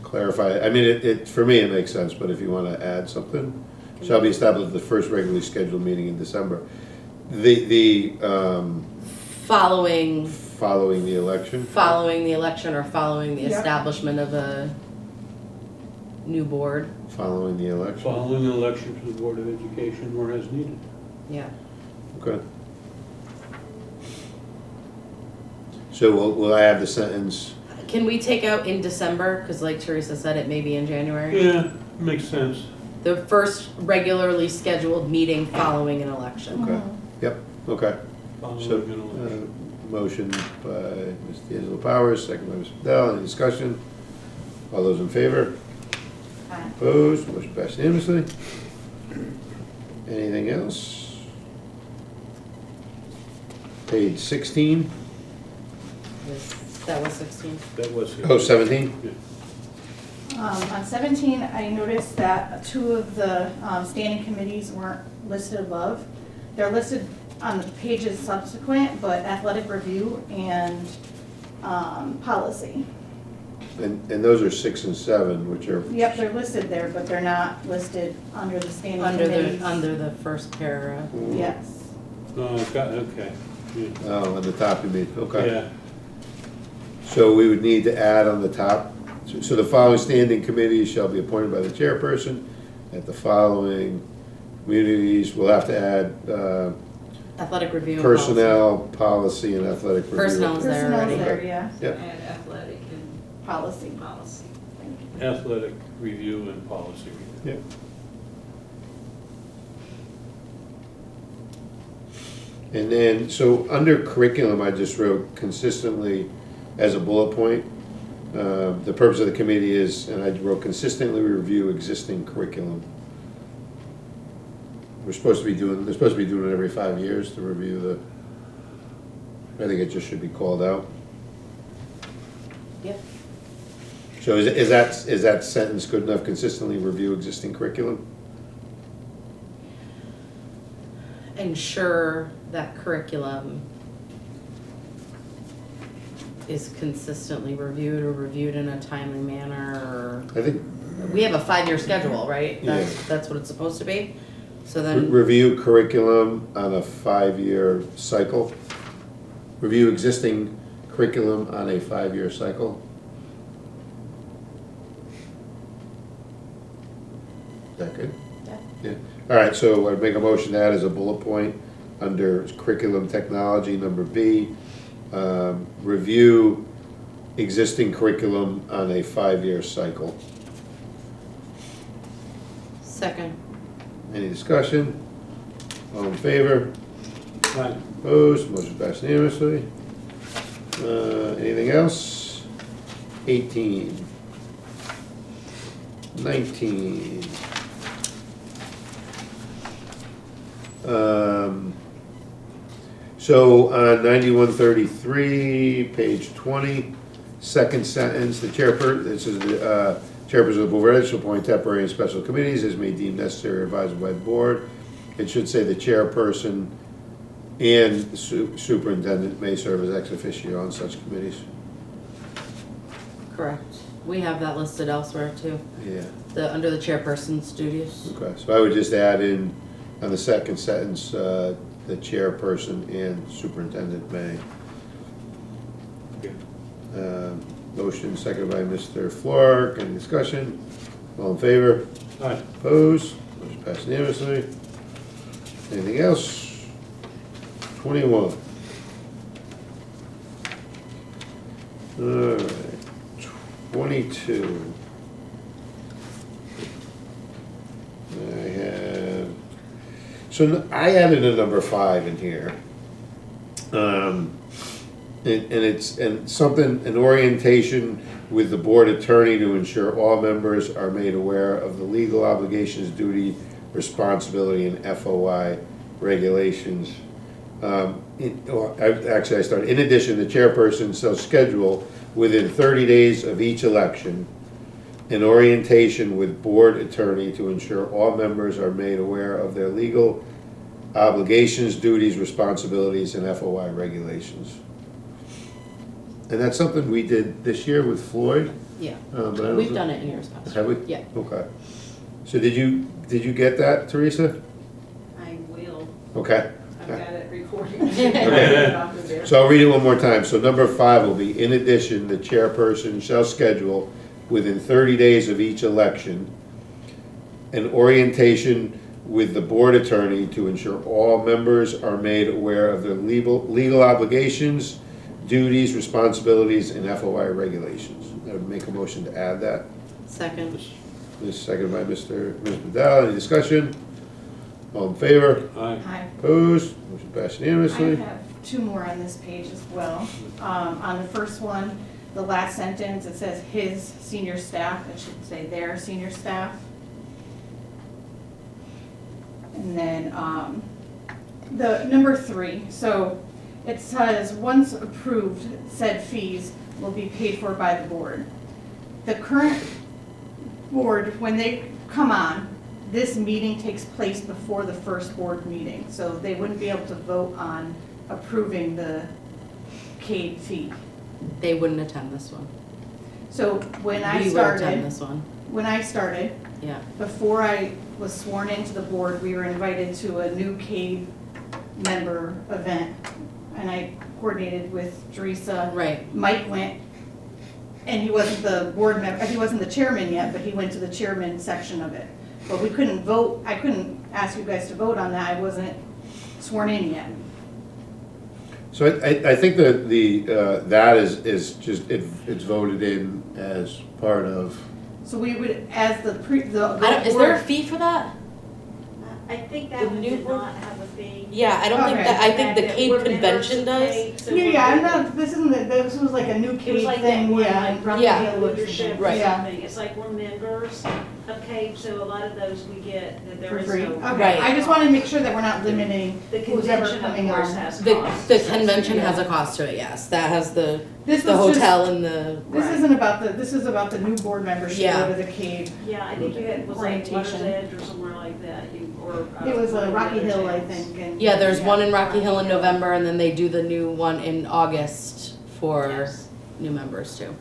[SPEAKER 2] clarify, I mean, for me, it makes sense, but if you wanna add something, shall be established at the first regularly scheduled meeting in December. The,
[SPEAKER 3] Following
[SPEAKER 2] following the election.
[SPEAKER 3] the election or following the
[SPEAKER 4] Yep.
[SPEAKER 3] establishment of a new board,
[SPEAKER 2] Following the election,
[SPEAKER 1] Following an election to the Board of Education or as needed.
[SPEAKER 3] yeah.
[SPEAKER 2] okay. So will I add the sentence,
[SPEAKER 3] Can we take out in December, cause like Teresa said, it may be in January?
[SPEAKER 1] Yeah, makes sense.
[SPEAKER 3] The first regularly scheduled meeting following an election.
[SPEAKER 2] okay, yep, okay.
[SPEAKER 1] Following
[SPEAKER 2] So,
[SPEAKER 1] an election.
[SPEAKER 2] motion by Ms. D'Angelo Powers, second by Ms. Padel, any discussion? All those in favor?
[SPEAKER 4] Aye.
[SPEAKER 2] Opposed, motion passed unanimously. Anything else? Page 16,
[SPEAKER 3] That was 16.
[SPEAKER 1] That was.
[SPEAKER 2] oh, 17?
[SPEAKER 4] On 17, I noticed that two of the standing committees weren't listed above. They're listed on the pages subsequent, but athletic review and policy.
[SPEAKER 2] And those are 6 and 7, which are,
[SPEAKER 4] Yep, they're listed there, but they're not listed under the standing
[SPEAKER 3] Under
[SPEAKER 4] committees.
[SPEAKER 3] under the first paragraph.
[SPEAKER 4] Yes.
[SPEAKER 1] Oh, got, okay. Yeah.
[SPEAKER 2] oh, on the top you mean, okay.
[SPEAKER 1] Yeah,
[SPEAKER 2] So we would need to add on the top, so the following standing committees shall be appointed by the chairperson at the following communities. We'll have to add
[SPEAKER 3] Athletic review and policy.
[SPEAKER 2] personnel, policy, and athletic review.
[SPEAKER 3] Personnel's there
[SPEAKER 4] Personnel's
[SPEAKER 3] already.
[SPEAKER 4] there, yeah.
[SPEAKER 2] Yep.
[SPEAKER 5] Add athletic and
[SPEAKER 4] Policy.
[SPEAKER 5] policy.
[SPEAKER 1] athletic review and policy review.
[SPEAKER 2] Yep. And then, so under curriculum, I just wrote consistently as a bullet point. The purpose of the committee is, and I wrote consistently review existing curriculum. They're supposed to be doing it every 5 years to review the, I think it just should be called out.
[SPEAKER 3] Yep.
[SPEAKER 2] So is that sentence good enough, consistently review existing curriculum?
[SPEAKER 3] Ensure that curriculum is consistently reviewed or reviewed in a timely manner,
[SPEAKER 2] I think
[SPEAKER 3] or, we have a 5-year schedule, right?
[SPEAKER 2] Yeah.
[SPEAKER 3] That's what it's supposed to be, so then,
[SPEAKER 2] review curriculum on a 5-year cycle. Review existing curriculum on a 5-year cycle. Is that good?
[SPEAKER 3] Yeah.
[SPEAKER 2] Yeah. All right, so I'd make a motion to add as a bullet point under curriculum technology, number B. Review existing curriculum on a 5-year cycle.
[SPEAKER 3] second,
[SPEAKER 2] Any discussion? All in favor?
[SPEAKER 1] Right.
[SPEAKER 2] Opposed, motion passed unanimously. Anything else? 18. 19. So on 9133, page 20, second sentence, the this is the chairperson of the board shall appoint temporary and special committees as may deem necessary or advised by the board. It should say the chairperson and the superintendent may serve as ex officio on such committees.
[SPEAKER 3] correct. We have that listed elsewhere too,
[SPEAKER 2] Yeah,
[SPEAKER 3] under the chairperson's duties.
[SPEAKER 2] okay, so I would just add in, on the second sentence, the chairperson and superintendent may.
[SPEAKER 1] Okay.
[SPEAKER 2] Motion seconded by Mr. Flork, any discussion? All in favor?
[SPEAKER 1] Aye.
[SPEAKER 2] Opposed? Motion passed unanimously. Anything else? 21. All right, 22. I have, so I added a number 5 in here. And something, an orientation with the board attorney to ensure all members are made aware of the legal obligations, duty, responsibility, and FOI regulations. Actually, I started, in addition, the chairperson shall schedule within 30 days of each election an orientation with board attorney to ensure all members are made aware of their legal obligations, duties, responsibilities, and FOI regulations. And that's something we did this year with Floyd.
[SPEAKER 3] Yeah,
[SPEAKER 2] but I don't
[SPEAKER 3] we've
[SPEAKER 2] think-
[SPEAKER 3] done it in years past.
[SPEAKER 2] Have we?
[SPEAKER 3] Yeah.
[SPEAKER 2] Okay. So did you get that, Teresa?
[SPEAKER 5] I will,
[SPEAKER 2] Okay.
[SPEAKER 5] I've got it recorded.
[SPEAKER 2] Okay. So I'll read it one more time. So number 5 will be, in addition, the chairperson shall schedule within 30 days of each election an orientation with the board attorney to ensure all members are made aware of their legal obligations, duties, responsibilities, and FOI regulations. I would make a motion to add that.
[SPEAKER 3] Second.
[SPEAKER 2] This is seconded by Ms. Bedell. Any discussion? All in favor?
[SPEAKER 1] Aye.
[SPEAKER 4] Hi.
[SPEAKER 2] Opposed? Motion passed
[SPEAKER 4] I
[SPEAKER 2] unanimously.
[SPEAKER 4] have 2 more on this page as well. On the first one, the last sentence, it says his senior staff, it should say their senior staff. And then, the number 3, so it says, once approved, said fees will be paid for by the board. The current board, when they come on, this meeting takes place before the first board meeting, so they wouldn't be able to vote on approving the CADE fee.
[SPEAKER 3] They wouldn't attend this one.
[SPEAKER 4] So when I
[SPEAKER 3] We would attend
[SPEAKER 4] started,
[SPEAKER 3] this one,
[SPEAKER 4] yeah, before I was sworn into the board, we were invited to a new CADE member event, and I coordinated with Teresa.
[SPEAKER 3] right.
[SPEAKER 4] Mike went, and he wasn't the board member, he wasn't the chairman yet, but he went to the chairman section of it. But we couldn't vote, I couldn't ask you guys to vote on that, I wasn't sworn in yet.
[SPEAKER 2] So I think that that is just, it's voted in as part of,
[SPEAKER 4] So we would, as the
[SPEAKER 3] Is there a
[SPEAKER 4] board,
[SPEAKER 3] fee for that?
[SPEAKER 5] I think that
[SPEAKER 3] The
[SPEAKER 5] one
[SPEAKER 3] new
[SPEAKER 5] did
[SPEAKER 3] board-
[SPEAKER 5] not have a fee.
[SPEAKER 3] Yeah, I don't think
[SPEAKER 4] Okay.
[SPEAKER 3] that, I think the
[SPEAKER 5] That
[SPEAKER 3] CADE
[SPEAKER 5] we're members
[SPEAKER 3] convention
[SPEAKER 5] of
[SPEAKER 3] does.
[SPEAKER 5] CADE, so
[SPEAKER 4] yeah,
[SPEAKER 5] we're
[SPEAKER 4] yeah, I'm
[SPEAKER 5] members.
[SPEAKER 4] not, this was like a new
[SPEAKER 5] It was
[SPEAKER 4] CADE
[SPEAKER 5] like that
[SPEAKER 4] thing,
[SPEAKER 5] one,
[SPEAKER 4] yeah,
[SPEAKER 5] like,
[SPEAKER 4] and Rocky
[SPEAKER 3] Yeah.
[SPEAKER 4] Hill was-
[SPEAKER 5] leadership or
[SPEAKER 3] Right.
[SPEAKER 4] Yeah.
[SPEAKER 5] something. It's like we're members of CADE, so a lot of those we get, that there
[SPEAKER 4] For
[SPEAKER 5] is
[SPEAKER 4] free,
[SPEAKER 5] no.
[SPEAKER 4] okay,
[SPEAKER 3] Right.
[SPEAKER 4] I just wanna make sure that we're not limiting
[SPEAKER 5] The
[SPEAKER 4] who's ever
[SPEAKER 5] convention, of
[SPEAKER 4] coming
[SPEAKER 5] course,
[SPEAKER 4] on.
[SPEAKER 5] has
[SPEAKER 3] The,
[SPEAKER 5] costs.
[SPEAKER 3] the convention has a cost to it, yes. That has the
[SPEAKER 4] This
[SPEAKER 3] the
[SPEAKER 4] was just-
[SPEAKER 3] hotel and the.
[SPEAKER 4] This isn't about this is about the new board members should
[SPEAKER 3] Yeah.
[SPEAKER 4] go to the CADE.
[SPEAKER 5] Yeah, I think you had, was like Water's
[SPEAKER 4] Orientation.
[SPEAKER 5] Edge or somewhere like that, or.
[SPEAKER 4] It was
[SPEAKER 5] one of the
[SPEAKER 4] Rocky
[SPEAKER 5] other
[SPEAKER 4] Hill, I
[SPEAKER 5] towns.
[SPEAKER 4] think, and.
[SPEAKER 3] Yeah, there's one in Rocky Hill in November, and then they do the new one in August for
[SPEAKER 5] Yes.
[SPEAKER 3] new members too.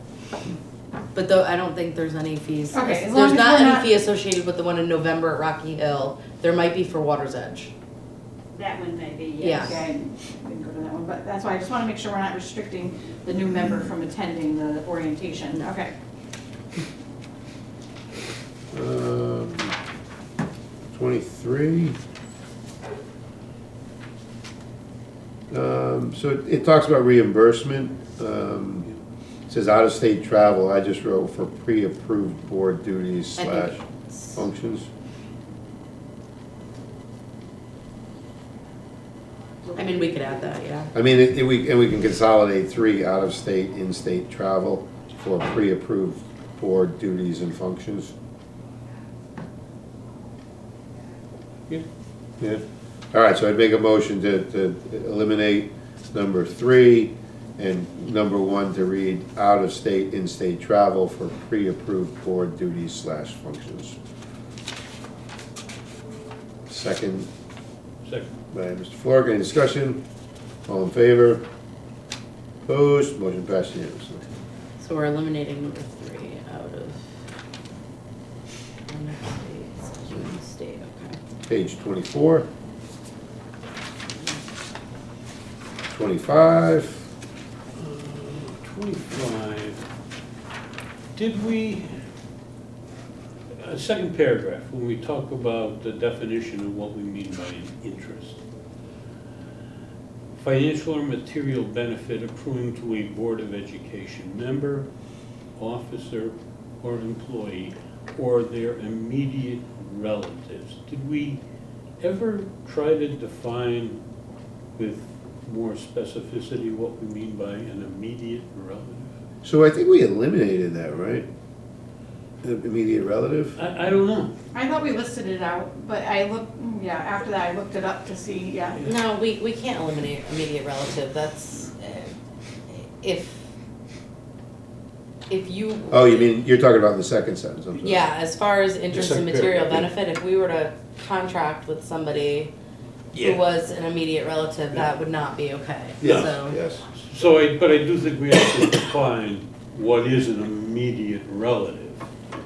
[SPEAKER 3] But though, I don't think there's any fees.
[SPEAKER 4] Okay, as long
[SPEAKER 3] There's
[SPEAKER 4] as
[SPEAKER 3] not
[SPEAKER 4] we're
[SPEAKER 3] any
[SPEAKER 4] not-
[SPEAKER 3] fee associated with the one in November at Rocky Hill. There might be for Water's Edge.
[SPEAKER 5] That one may be,
[SPEAKER 3] Yeah.
[SPEAKER 5] yes.
[SPEAKER 4] Okay, I didn't go to that one, but that's why I just wanna make sure we're not restricting the new member from attending the orientation,
[SPEAKER 3] No.
[SPEAKER 4] okay.
[SPEAKER 2] 23. So it talks about reimbursement. It says out-of-state travel. I just wrote for pre-approved board duties
[SPEAKER 3] I think
[SPEAKER 2] slash
[SPEAKER 3] it's-
[SPEAKER 2] functions.
[SPEAKER 3] I mean, we could add that, yeah.
[SPEAKER 2] I mean, we can consolidate 3 out-of-state, in-state travel for pre-approved board duties and functions.
[SPEAKER 1] Yeah.
[SPEAKER 2] Yeah. All right, so I'd make a motion to eliminate number 3 and number 1 to read out-of-state, in-state travel for pre-approved board duties slash functions. Second
[SPEAKER 1] Second.
[SPEAKER 2] by Mr. Flork. Any discussion? All in favor? Opposed? Motion passed unanimously.
[SPEAKER 3] So we're eliminating number 3 out of state, okay.
[SPEAKER 2] Page 24. 25.
[SPEAKER 1] 25. Did we, second paragraph, when we talk about the definition of what we mean by interest. Financial or material benefit accruing to a Board of Education member, officer, or employee, or their immediate relatives. Did we ever try to define with more specificity what we mean by an immediate relative?
[SPEAKER 2] So I think we eliminated that, right? The immediate relative?
[SPEAKER 1] I don't know.
[SPEAKER 4] I thought we listed it out, but I looked, yeah, after that I looked it up to see, yeah.
[SPEAKER 3] No, we can't eliminate immediate relative, that's, if you.
[SPEAKER 2] Oh, you mean, you're talking about the second sentence, I'm sorry.
[SPEAKER 3] Yeah, as far as interest and
[SPEAKER 1] second
[SPEAKER 3] material
[SPEAKER 1] paragraph,
[SPEAKER 3] benefit, if we were to contract with somebody who
[SPEAKER 1] Yeah.
[SPEAKER 3] was an immediate relative, that would not be okay,
[SPEAKER 2] Yes,
[SPEAKER 3] so.
[SPEAKER 2] yes.
[SPEAKER 1] So but I do think we have to define what is an immediate relative.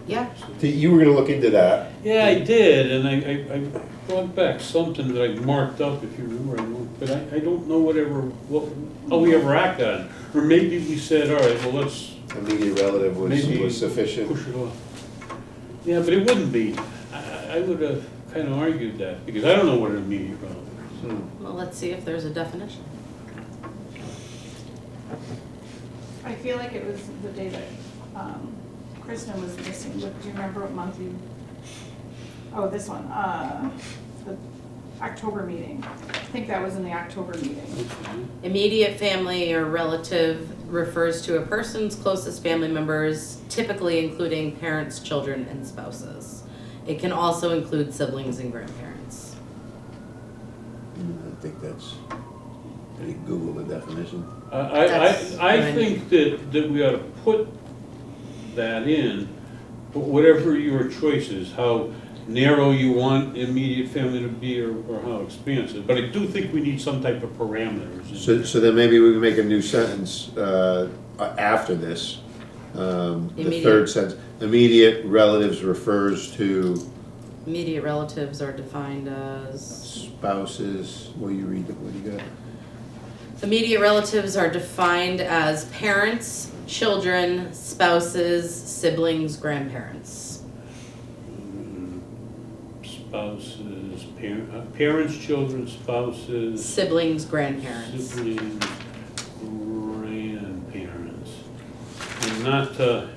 [SPEAKER 3] Yeah,
[SPEAKER 2] You were gonna look into that.
[SPEAKER 1] Yeah, I did, and I brought back something that I marked up, if you remember, but I don't know how we ever acted on it. Or maybe we said, all right, well, let's
[SPEAKER 2] Immediate relative
[SPEAKER 1] maybe
[SPEAKER 2] was sufficient.
[SPEAKER 1] push it off. Yeah, but it wouldn't be. I would have kind of argued that, because I don't know what an immediate relative is.
[SPEAKER 3] well, let's see if there's a definition.
[SPEAKER 4] I feel like it was the day that Kristen was missing. Look, do you remember what month you? Oh, this one, the October meeting. I think that was in the October meeting.
[SPEAKER 3] Immediate family or relative refers to a person's closest family members, typically including parents, children, and spouses. It can also include siblings and grandparents.
[SPEAKER 2] I think that's, you can Google the definition.
[SPEAKER 1] I think that we ought to put that in, but whatever your choice is, how narrow you want immediate family to be or how expansive. But I do think we need some type of parameters.
[SPEAKER 2] So then maybe we can make a new sentence after this. The
[SPEAKER 3] Immediate.
[SPEAKER 2] third sentence, immediate relatives refers to
[SPEAKER 3] Immediate relatives are defined as.
[SPEAKER 2] spouses, what do you read, what do you got?
[SPEAKER 3] Immediate relatives are defined as parents, children, spouses, siblings, grandparents.
[SPEAKER 1] Spouses, parents, children, spouses.
[SPEAKER 3] Siblings, grandparents.
[SPEAKER 1] Siblings, grandparents. And not to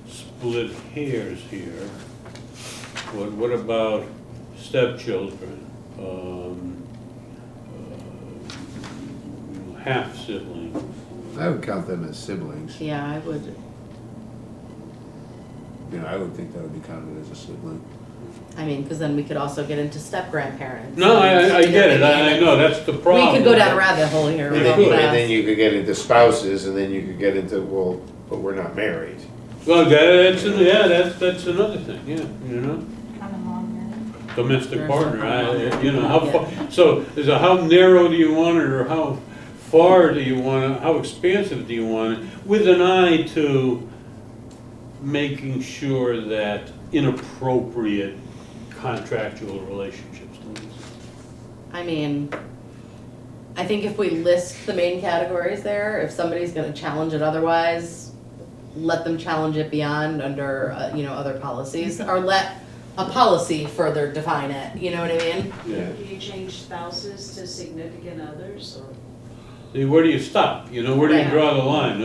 [SPEAKER 1] split hairs here, what about stepchildren? Half sibling.
[SPEAKER 2] I would count them as siblings.
[SPEAKER 3] Yeah, I would.
[SPEAKER 2] You know, I would think that would be counted as a sibling.
[SPEAKER 3] I mean, because then we could also get into step grandparents.
[SPEAKER 1] No, I
[SPEAKER 3] You know
[SPEAKER 1] get it,
[SPEAKER 3] what I
[SPEAKER 1] I
[SPEAKER 3] mean?
[SPEAKER 1] know, that's the problem.
[SPEAKER 3] We could go down a rabbit hole here.
[SPEAKER 2] And
[SPEAKER 3] real
[SPEAKER 2] then,
[SPEAKER 3] fast.
[SPEAKER 2] and then you could get into spouses, and then you could get into, well, but we're not married.
[SPEAKER 1] Well, that's another thing, yeah, you know,
[SPEAKER 4] Common law marriage.
[SPEAKER 1] domestic
[SPEAKER 3] There's
[SPEAKER 1] partner,
[SPEAKER 3] something
[SPEAKER 1] you know, how
[SPEAKER 3] Yeah.
[SPEAKER 1] far, so, is it how narrow do you want it, or how far do you want it, how expansive do you want it, with an eye to making sure that inappropriate contractual relationships don't exist.
[SPEAKER 3] I mean, I think if we list the main categories there, if somebody's gonna challenge it otherwise, let them challenge it beyond under, other policies, or let a policy further define it, you know what I mean?
[SPEAKER 1] Yeah.
[SPEAKER 5] Do you change spouses to significant others, or?
[SPEAKER 1] See, where do you stop, you know, where do you
[SPEAKER 3] Right.
[SPEAKER 1] draw the line?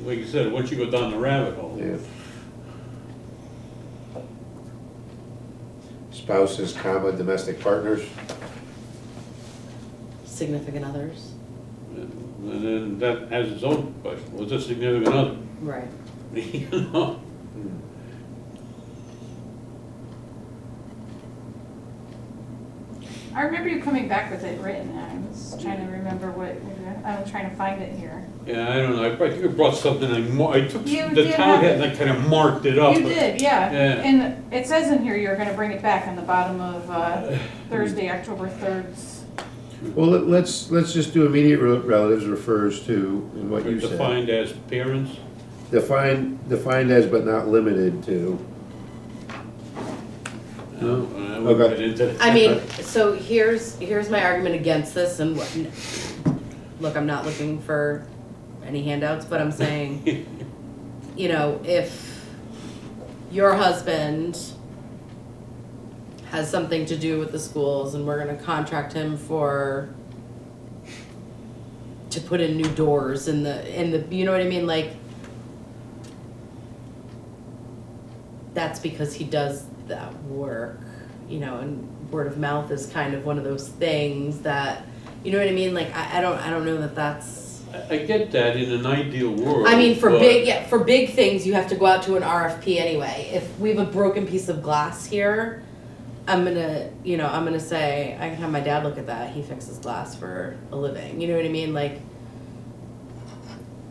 [SPEAKER 1] Like you said, once you go down the rabbit hole.
[SPEAKER 2] Yeah. Spouses, comma, domestic partners.
[SPEAKER 3] Significant others.
[SPEAKER 1] And then that has its own question, what's a significant other?
[SPEAKER 3] Right.
[SPEAKER 1] You know?
[SPEAKER 4] I remember you coming back with it written, and I was trying to remember I was trying to find it here.
[SPEAKER 1] Yeah, I don't know, I think I brought something, I took,
[SPEAKER 4] You
[SPEAKER 1] the
[SPEAKER 4] did
[SPEAKER 1] town
[SPEAKER 4] have
[SPEAKER 1] had,
[SPEAKER 4] it.
[SPEAKER 1] I kind of marked it up.
[SPEAKER 4] You
[SPEAKER 1] but-
[SPEAKER 4] did, yeah.
[SPEAKER 1] Yeah.
[SPEAKER 4] And it says in here you're gonna bring it back on the bottom of Thursday, October 3rd.
[SPEAKER 2] Well, let's just do immediate relatives refers to, in what you said.
[SPEAKER 1] Defined as parents.
[SPEAKER 2] Defined as but not limited to.
[SPEAKER 1] No, I wouldn't
[SPEAKER 2] Okay.
[SPEAKER 1] get into that.
[SPEAKER 3] I mean, so here's my argument against this, and look, I'm not looking for any handouts, but I'm saying, if your husband has something to do with the schools and we're gonna contract him to put in new doors in the, you know what I mean, like, that's because he does that work, and word of mouth is kind of one of those things that, You know what I mean? Like, I don't know that that's,
[SPEAKER 1] I get that in an ideal world.
[SPEAKER 3] I mean, for
[SPEAKER 1] but-
[SPEAKER 3] for big things, you have to go out to an RFP anyway. If we have a broken piece of glass here, I'm gonna say, I can have my dad look at that, he fixes glass for a living, you know what I mean? Like,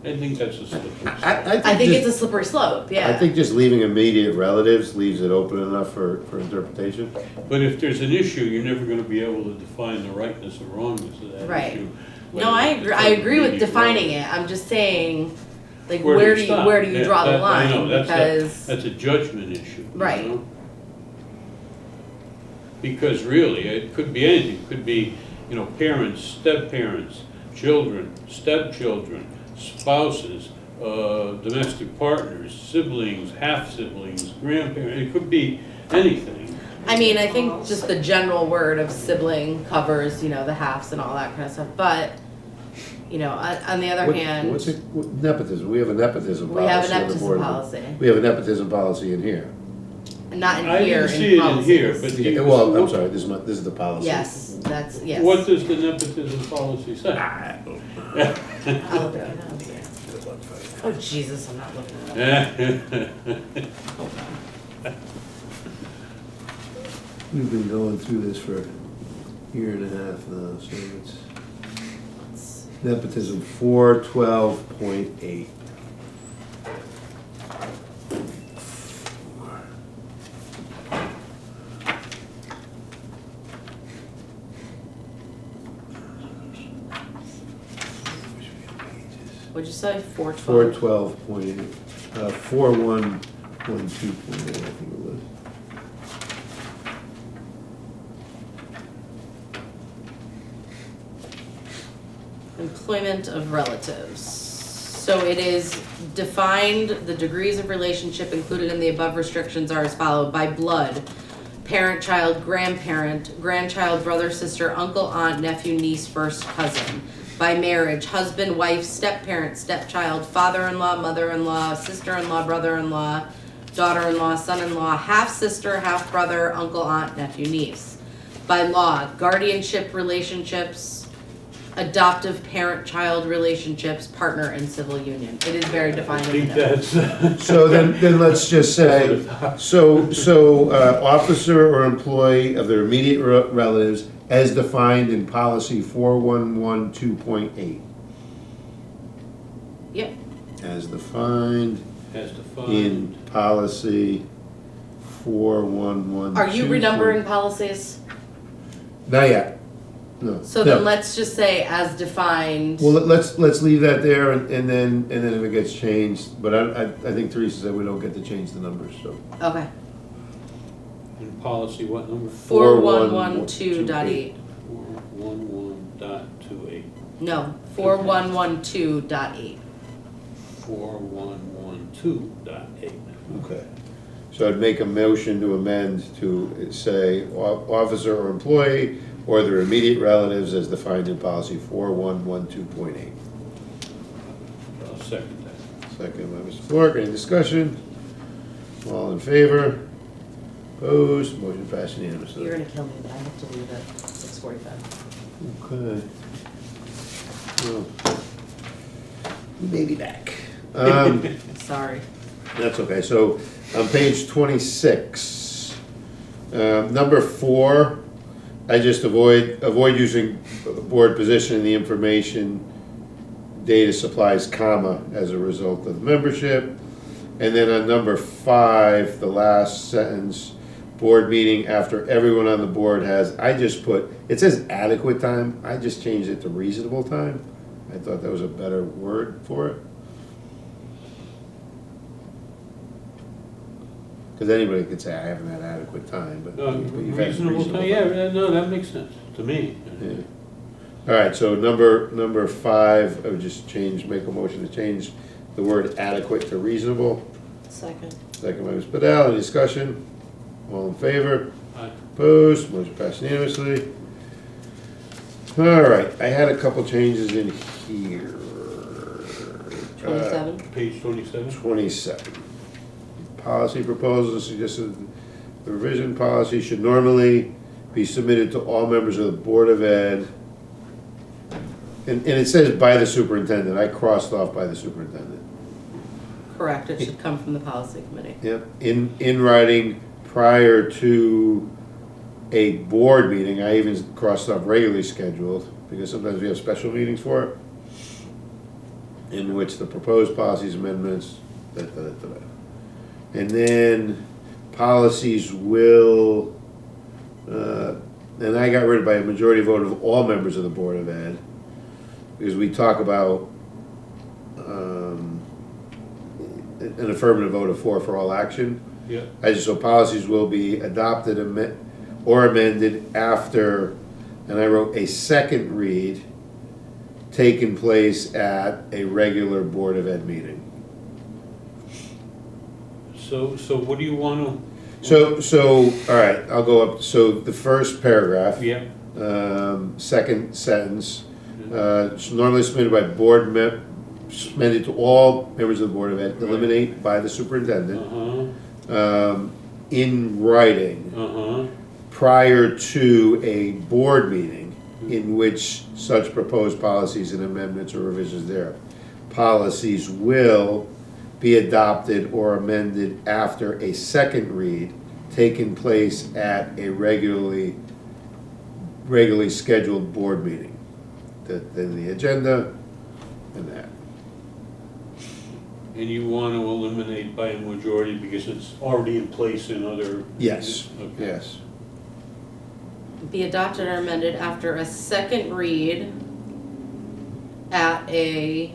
[SPEAKER 1] I think that's a slippery slope.
[SPEAKER 3] I think it's a slippery slope, yeah.
[SPEAKER 2] I think just leaving immediate relatives leaves it open enough for interpretation.
[SPEAKER 1] But if there's an issue, you're never gonna be able to define the rightness or wrongness of that
[SPEAKER 3] Right.
[SPEAKER 1] issue.
[SPEAKER 3] No, I agree with defining it, I'm just saying, like,
[SPEAKER 1] Where
[SPEAKER 3] where
[SPEAKER 1] do
[SPEAKER 3] do
[SPEAKER 1] you stop?
[SPEAKER 3] where do you
[SPEAKER 1] Yeah,
[SPEAKER 3] draw the
[SPEAKER 1] that- I know,
[SPEAKER 3] line,
[SPEAKER 1] that's
[SPEAKER 3] because,
[SPEAKER 1] That's a judgment issue. you
[SPEAKER 3] Right.
[SPEAKER 1] know? Because really, it could be anything, it could be, parents, step-parents, children, stepchildren, spouses, domestic partners, siblings, half-siblings, grandparents, it could be anything.
[SPEAKER 3] I mean, I think just the general word of sibling covers, the halves and all that kind of stuff, but, on the other hand,
[SPEAKER 2] What's it, nepotism, we have a nepotism policy.
[SPEAKER 3] we have a
[SPEAKER 2] on the
[SPEAKER 3] nepotism
[SPEAKER 2] board.
[SPEAKER 3] policy,
[SPEAKER 2] We have a nepotism policy in here.
[SPEAKER 3] not in
[SPEAKER 1] I
[SPEAKER 3] here,
[SPEAKER 1] didn't see
[SPEAKER 3] in
[SPEAKER 1] it in here,
[SPEAKER 3] policies.
[SPEAKER 1] but
[SPEAKER 2] Yeah, well, I'm sorry, this is the policy.
[SPEAKER 3] Yes, that's, yes.
[SPEAKER 1] what does the nepotism policy say?
[SPEAKER 3] I'll look at it up here. Oh, Jesus, I'm not looking at it. Hold on.
[SPEAKER 2] We've been going through this for a year and a half now, so it's nepotism 412.8.
[SPEAKER 3] What'd you say, 412?
[SPEAKER 2] 412.8, 4112.8, I think it was.
[SPEAKER 3] Employment of relatives. So it is defined, the degrees of relationship included in the above restrictions are as followed: by blood, parent, child, grandparent, grandchild, brother, sister, uncle, aunt, nephew, niece, first cousin; by marriage, husband, wife, step-parent, stepchild, father-in-law, mother-in-law, sister-in-law, brother-in-law, daughter-in-law, son-in-law, half-sister, half-brother, uncle, aunt, nephew, niece; by law, guardianship relationships, adoptive parent-child relationships, partner, and civil union. It is very
[SPEAKER 1] I
[SPEAKER 3] defined in
[SPEAKER 1] think
[SPEAKER 3] the note.
[SPEAKER 1] that's.
[SPEAKER 2] So then let's just say, officer or employee of their immediate relatives as defined in policy 4112.8.
[SPEAKER 3] Yep,
[SPEAKER 2] As defined
[SPEAKER 1] Has defined.
[SPEAKER 2] in policy 4112.
[SPEAKER 3] are you renumbering policies?
[SPEAKER 2] Not yet, no.
[SPEAKER 3] So
[SPEAKER 2] no.
[SPEAKER 3] then let's just say as defined.
[SPEAKER 2] Well, let's leave that there, and then if it gets changed, but I think Teresa said we don't get to change the numbers, so.
[SPEAKER 3] Okay,
[SPEAKER 1] In policy, what number?
[SPEAKER 3] 4112.8.
[SPEAKER 1] 411.28.
[SPEAKER 3] No, 4112.8.
[SPEAKER 1] 4112.8.
[SPEAKER 2] Okay. So I'd make a motion to amend to say officer or employee or their immediate relatives as defined in policy 4112.8.
[SPEAKER 1] I'll second that.
[SPEAKER 2] Second by Mr. Flork, any discussion? All in favor? Opposed? Motion passed unanimously.
[SPEAKER 3] You're gonna kill me, but I have to leave at 6:45.
[SPEAKER 2] Okay. Well, we may be back.
[SPEAKER 3] Sorry.
[SPEAKER 2] That's okay, so on page 26, number 4, I just avoid using board position in the information data supplies, comma, as a result of membership. And then on number 5, the last sentence, board meeting after everyone on the board has, I just put, it says adequate time, I just changed it to reasonable time. I thought that was a better word for it. Because anybody could say, I haven't had adequate time, but you've had
[SPEAKER 1] Reasonable time, yeah, no, that makes sense to me.
[SPEAKER 2] Yeah. All right, so number 5, I would just make a motion to change the word adequate to reasonable.
[SPEAKER 3] Second.
[SPEAKER 2] Second by Ms. Padel, any discussion? All in favor?
[SPEAKER 1] Aye.
[SPEAKER 2] Opposed? Motion passed unanimously. All right, I had a couple changes in here.
[SPEAKER 3] 27.
[SPEAKER 1] Page 27?
[SPEAKER 2] 27. Policy proposals suggested the revision policy should normally be submitted to all members of the Board of Ed and it says by the superintendent, I crossed off by the superintendent.
[SPEAKER 3] Correct, it should come from the policy committee.
[SPEAKER 2] Yep, in writing prior to a board meeting, I even crossed off regularly scheduled, because sometimes we have special meetings for it, in which the proposed policies, amendments, da, da, da, da. And then policies will, and I got rid of by a majority vote of all members of the Board of Ed, because we talk about an affirmative vote of 4 for all action.
[SPEAKER 1] Yeah,
[SPEAKER 2] So policies will be adopted or amended after, and I wrote a second read taking place at a regular Board of Ed meeting.
[SPEAKER 1] so what do you want to?
[SPEAKER 2] So, all right, I'll go up, so the first paragraph.
[SPEAKER 1] Yeah,
[SPEAKER 2] Second sentence, it's normally submitted by submitted to all members of the Board of Ed, eliminate by the superintendent, in writing, prior to a board meeting in which such proposed policies and amendments or revisions there. Policies will be adopted or amended after a second read taking place at a regularly scheduled board meeting. Then the agenda and that.
[SPEAKER 1] and you want to eliminate by a majority because it's already in place in other?
[SPEAKER 2] Yes,
[SPEAKER 1] Okay.
[SPEAKER 2] yes.
[SPEAKER 3] Be adopted or amended after a second read at a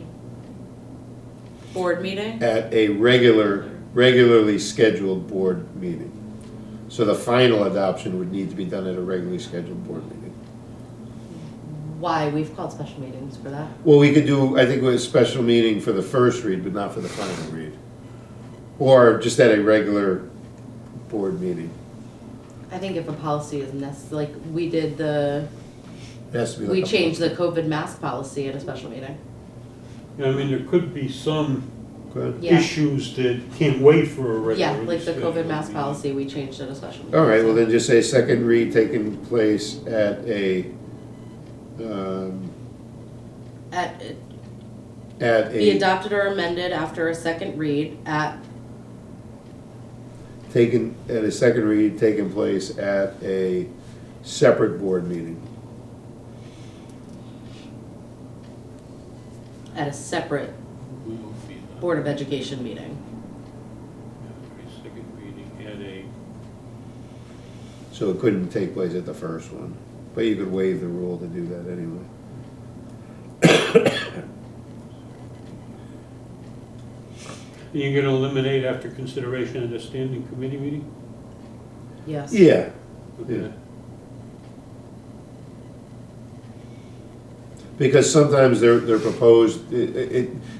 [SPEAKER 3] board meeting?
[SPEAKER 2] At a regularly scheduled board meeting. So the final adoption would need to be done at a regularly scheduled board meeting.
[SPEAKER 3] Why? We've called special meetings for that.
[SPEAKER 2] Well, we could do, I think, a special meeting for the first read, but not for the final read. Or just at a regular board meeting.
[SPEAKER 3] I think if a policy is necessary, like we did the,
[SPEAKER 2] It has to be like
[SPEAKER 3] we
[SPEAKER 2] a-
[SPEAKER 3] changed the COVID mask policy at a special meeting.
[SPEAKER 1] Yeah, I mean, there could be some
[SPEAKER 2] Good.
[SPEAKER 3] Yeah.
[SPEAKER 1] issues that can't wait for a regular.
[SPEAKER 3] Yeah, like the
[SPEAKER 1] scheduled
[SPEAKER 3] COVID mask
[SPEAKER 1] meeting.
[SPEAKER 3] policy, we changed at a special meeting.
[SPEAKER 2] All right, well then just say second read taking place at a,
[SPEAKER 3] At, be
[SPEAKER 2] a,
[SPEAKER 3] adopted or amended after a second read at,
[SPEAKER 2] at a second read taking place at a separate board meeting.
[SPEAKER 3] at a separate
[SPEAKER 1] Will be done.
[SPEAKER 3] Board of Education meeting.
[SPEAKER 1] After a second reading at a,
[SPEAKER 2] So it couldn't take place at the first one, but you could waive the rule to do that anyway.
[SPEAKER 1] you're gonna eliminate after consideration at a standing committee meeting?
[SPEAKER 3] Yes.
[SPEAKER 2] Yeah,
[SPEAKER 1] Okay.
[SPEAKER 2] Yeah. because sometimes they're proposed,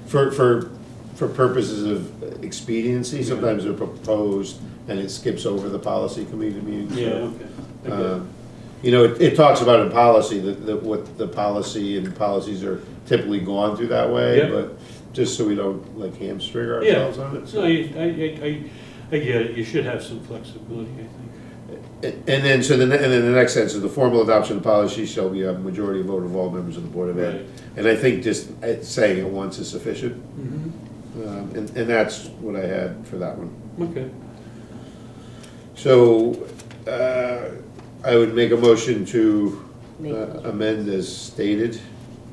[SPEAKER 2] for purposes of expediency, sometimes they're proposed and it skips over the policy committee meeting. so,
[SPEAKER 1] Yeah, okay. I get it.
[SPEAKER 2] You know, it talks about in policy that what the policy and policies are typically gone through that way,
[SPEAKER 1] Yeah.
[SPEAKER 2] but just so we don't like hamstring
[SPEAKER 1] Yeah,
[SPEAKER 2] ourselves on it.
[SPEAKER 1] no, I get it, you should have some flexibility, I think.
[SPEAKER 2] And then, and then the next sentence is the formal adoption of policy shall be a majority vote of all members of the Board of Ed.
[SPEAKER 1] Right.
[SPEAKER 2] And I think just saying it once is sufficient,
[SPEAKER 1] Mm-hmm.
[SPEAKER 2] and that's what I had for that one.
[SPEAKER 1] Okay.
[SPEAKER 2] So, I would make a motion to
[SPEAKER 3] Make a motion.
[SPEAKER 2] amend as stated.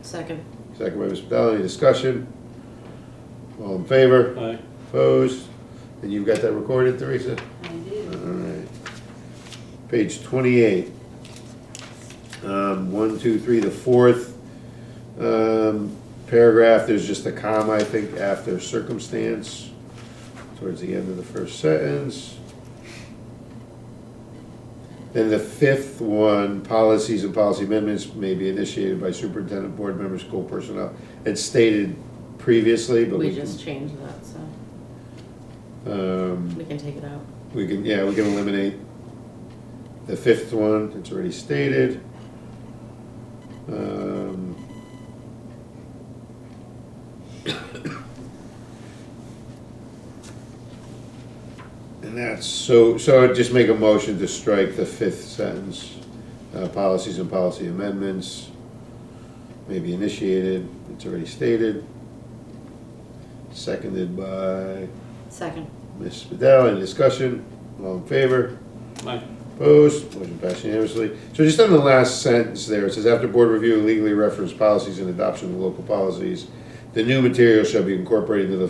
[SPEAKER 3] Second.
[SPEAKER 2] Second by Mr. Bell, any discussion? All in favor?
[SPEAKER 1] Aye.
[SPEAKER 2] Opposed? And you've got that recorded, Teresa?
[SPEAKER 5] I do.
[SPEAKER 2] All right. Page 28. 1, 2, 3, the fourth paragraph, there's just a comma, I think, after circumstance, towards the end of the first sentence. Then the fifth one, policies and policy amendments may be initiated by superintendent, board members, school personnel. It's stated previously, but
[SPEAKER 3] We
[SPEAKER 2] we
[SPEAKER 3] just
[SPEAKER 2] can,
[SPEAKER 3] changed that, so we can take it out.
[SPEAKER 2] we can eliminate the fifth one, it's already stated. And that's, so I'd just make a motion to strike the fifth sentence, policies and policy amendments. may be initiated, it's already stated. Seconded by
[SPEAKER 3] Second.
[SPEAKER 2] Ms. Bedell. Any discussion? All in favor?
[SPEAKER 1] Aye.
[SPEAKER 2] Opposed? Motion passed unanimously. So just on the last sentence there, it says, after board review of legally referenced policies and adoption of local policies, the new material shall be incorporated into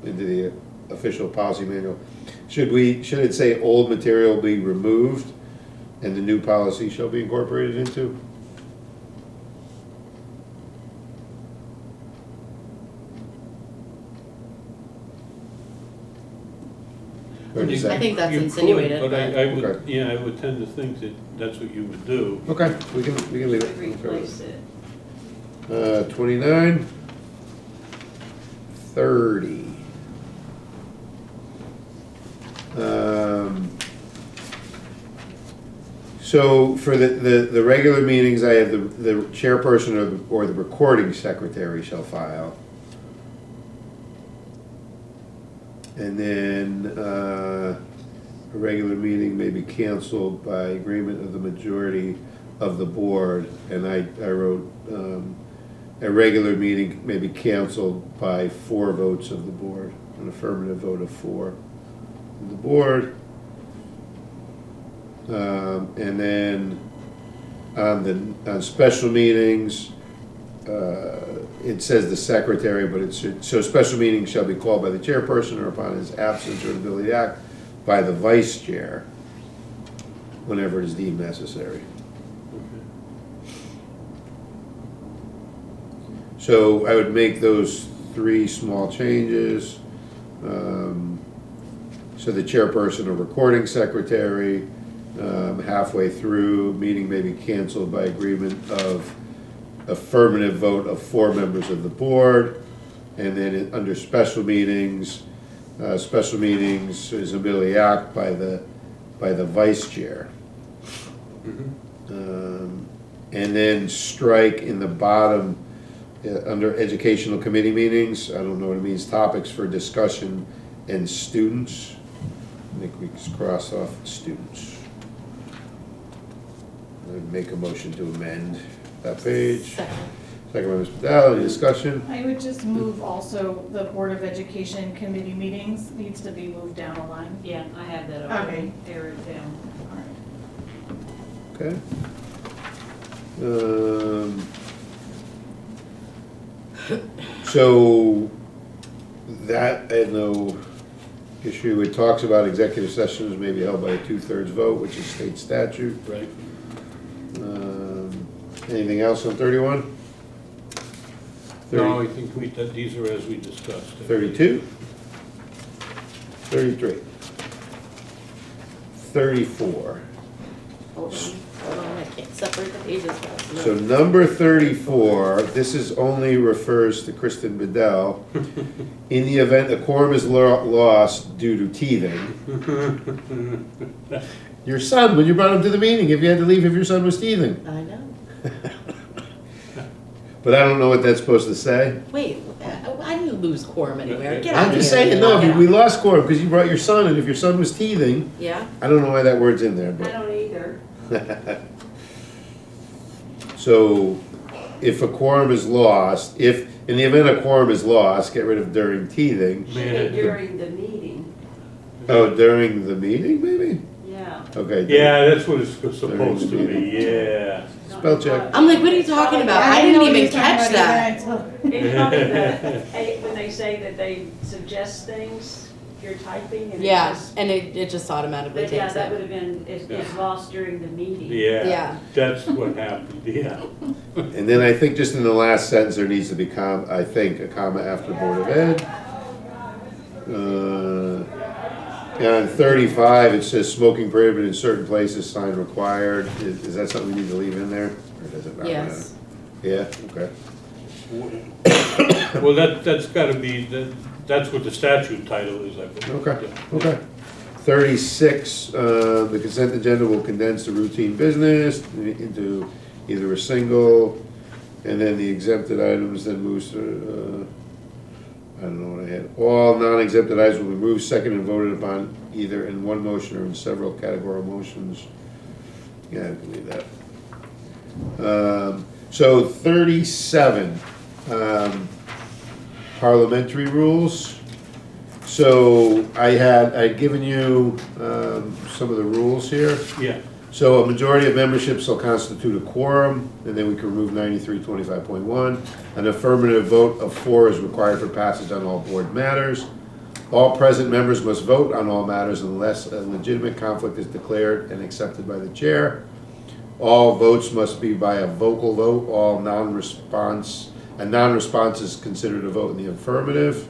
[SPEAKER 2] the official policy manual. Should it say old material be removed and the new policy shall be incorporated into? Or does
[SPEAKER 3] I
[SPEAKER 2] that?
[SPEAKER 3] think that's
[SPEAKER 1] You could,
[SPEAKER 3] insinuated,
[SPEAKER 1] but
[SPEAKER 3] but-
[SPEAKER 1] I would,
[SPEAKER 2] Okay.
[SPEAKER 1] yeah, I would tend to think that that's what you would do.
[SPEAKER 2] Okay, we can leave it.
[SPEAKER 5] Replace it.
[SPEAKER 2] 29, 30. So for the regular meetings, I have the chairperson or the recording secretary shall file. And then a regular meeting may be canceled by agreement of the majority of the board. And I wrote, a regular meeting may be canceled by 4 votes of the board, an affirmative vote of 4 of the board. And then on special meetings, it says the secretary, but it should, so special meetings shall be called by the chairperson or upon his absence or inability to act by the vice chair whenever it is deemed necessary. So I would make those 3 small changes. So the chairperson or recording secretary, halfway through, meeting may be canceled by agreement of affirmative vote of 4 members of the board. And then under special meetings is ability to act by the vice chair. And then strike in the bottom, under educational committee meetings, I don't know what it means, topics for discussion and students. I think we just cross off students. I'd make a motion to amend that page.
[SPEAKER 3] Second.
[SPEAKER 2] Second by Ms. Padala, any discussion?
[SPEAKER 4] I would just move also the Board of Education committee meetings needs to be moved down a line.
[SPEAKER 5] Yeah, I have that already.
[SPEAKER 4] Okay.
[SPEAKER 5] Tear it down.
[SPEAKER 4] All right.
[SPEAKER 2] Okay. So that, I had no issue. It talks about executive sessions may be held by a 2/3 vote, which is state statute.
[SPEAKER 1] Right.
[SPEAKER 2] Anything else on 31?
[SPEAKER 1] No, I think these are as we discussed.
[SPEAKER 2] 32? 33? 34?
[SPEAKER 3] Hold on, I can't separate the pages fast enough.
[SPEAKER 2] So number 34, this is only refers to Kristen Bedell. In the event a quorum is lost due to teething. Your son, when you brought him to the meeting, if you had to leave if your son was teething.
[SPEAKER 3] I know.
[SPEAKER 2] But I don't know what that's supposed to say.
[SPEAKER 3] Wait, I didn't lose quorum anywhere. Get out
[SPEAKER 2] I'm
[SPEAKER 3] of
[SPEAKER 2] just
[SPEAKER 3] here.
[SPEAKER 2] saying, no,
[SPEAKER 3] Yeah.
[SPEAKER 2] we lost quorum because you brought your son, and if your son was teething,
[SPEAKER 3] Yeah?
[SPEAKER 2] I don't know why that word's in there,
[SPEAKER 5] I
[SPEAKER 2] but.
[SPEAKER 5] don't either.
[SPEAKER 2] So, if a quorum is lost, if, in the event a quorum is lost, get rid of during teething.
[SPEAKER 5] Should be during the meeting,
[SPEAKER 2] Oh, during the meeting, maybe?
[SPEAKER 5] yeah.
[SPEAKER 2] Okay.
[SPEAKER 1] Yeah, that's what it's supposed to be, yeah.
[SPEAKER 2] Spell check.
[SPEAKER 3] I'm like, what are you talking about? I didn't
[SPEAKER 4] know what
[SPEAKER 3] even
[SPEAKER 4] he was talking
[SPEAKER 3] catch
[SPEAKER 4] about
[SPEAKER 3] that.
[SPEAKER 4] either until-
[SPEAKER 5] It's probably when they say that they suggest things, you're typing and it
[SPEAKER 3] Yeah,
[SPEAKER 5] just.
[SPEAKER 3] and it just automatically
[SPEAKER 5] But yeah,
[SPEAKER 3] takes
[SPEAKER 5] that would
[SPEAKER 3] it.
[SPEAKER 5] have been, is lost during the meeting.
[SPEAKER 1] Yeah,
[SPEAKER 3] Yeah.
[SPEAKER 1] that's what happened, yeah.
[SPEAKER 2] And then I think just in the last sentence, there needs to be I think, a comma after Board of Ed. And on 35, it says smoking prohibited in certain places, sign required. Is that something we need to leave in there? Or does it not matter?
[SPEAKER 3] Yes.
[SPEAKER 2] Yeah, okay.
[SPEAKER 1] Well, that's gotta be, that's what the statute title is, I believe.
[SPEAKER 2] Okay,
[SPEAKER 1] Yeah.
[SPEAKER 2] okay. 36, the consent agenda will condense the routine business into either a single, and then the exempted items then moves to, I don't know what I had. All non-exempted items will be moved, second, and voted upon either in one motion or in several categorical motions. Yeah, I can leave that. So 37, parliamentary rules. So I'd given you some of the rules here.
[SPEAKER 1] Yeah,
[SPEAKER 2] So a majority of membership shall constitute a quorum, and then we can remove 9325.1. An affirmative vote of 4 is required for passage on all board matters. All present members must vote on all matters unless a legitimate conflict is declared and accepted by the chair. All votes must be by a vocal vote. A non-response is considered a vote in the affirmative.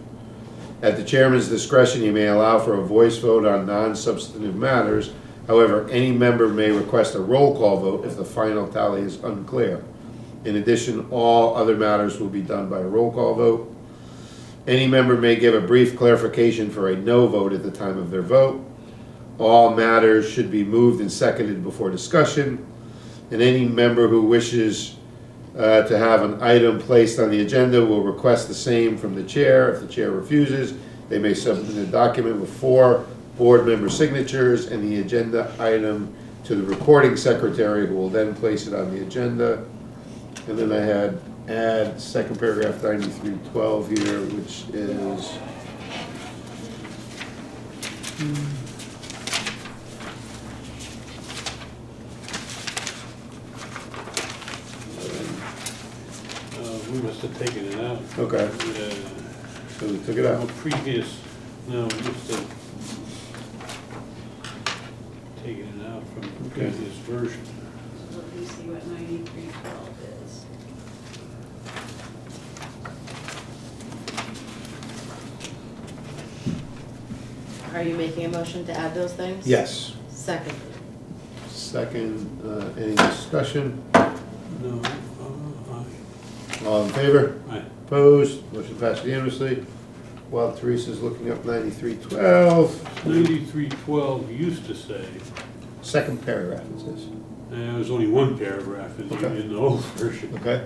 [SPEAKER 2] At the chairman's discretion, you may allow for a voice vote on non-substantive matters. However, any member may request a roll call vote if the final tally is unclear. In addition, all other matters will be done by a roll call vote. Any member may give a brief clarification for a no vote at the time of their vote. All matters should be moved and seconded before discussion. And any member who wishes to have an item placed on the agenda will request the same from the chair. If the chair refuses, they may submit a document with 4 board member signatures and the agenda item to the recording secretary, who will then place it on the agenda. And then I had add second paragraph 9312 here, which is
[SPEAKER 1] we must have taken it out.
[SPEAKER 2] okay. So we took it out.
[SPEAKER 1] We must have taken it out from the
[SPEAKER 2] Okay.
[SPEAKER 1] previous version.
[SPEAKER 5] So let me see what 9312 is.
[SPEAKER 3] Are you making a motion to add those things?
[SPEAKER 2] Yes.
[SPEAKER 3] Second.
[SPEAKER 2] Second, any discussion?
[SPEAKER 1] No,
[SPEAKER 2] All in favor?
[SPEAKER 1] aye.
[SPEAKER 2] Opposed? Motion passed unanimously. While Teresa's looking up 9312,
[SPEAKER 1] 9312 used to say,
[SPEAKER 2] second paragraph it says.
[SPEAKER 1] there was only one paragraph in
[SPEAKER 2] Okay.
[SPEAKER 1] the old version.
[SPEAKER 2] Okay?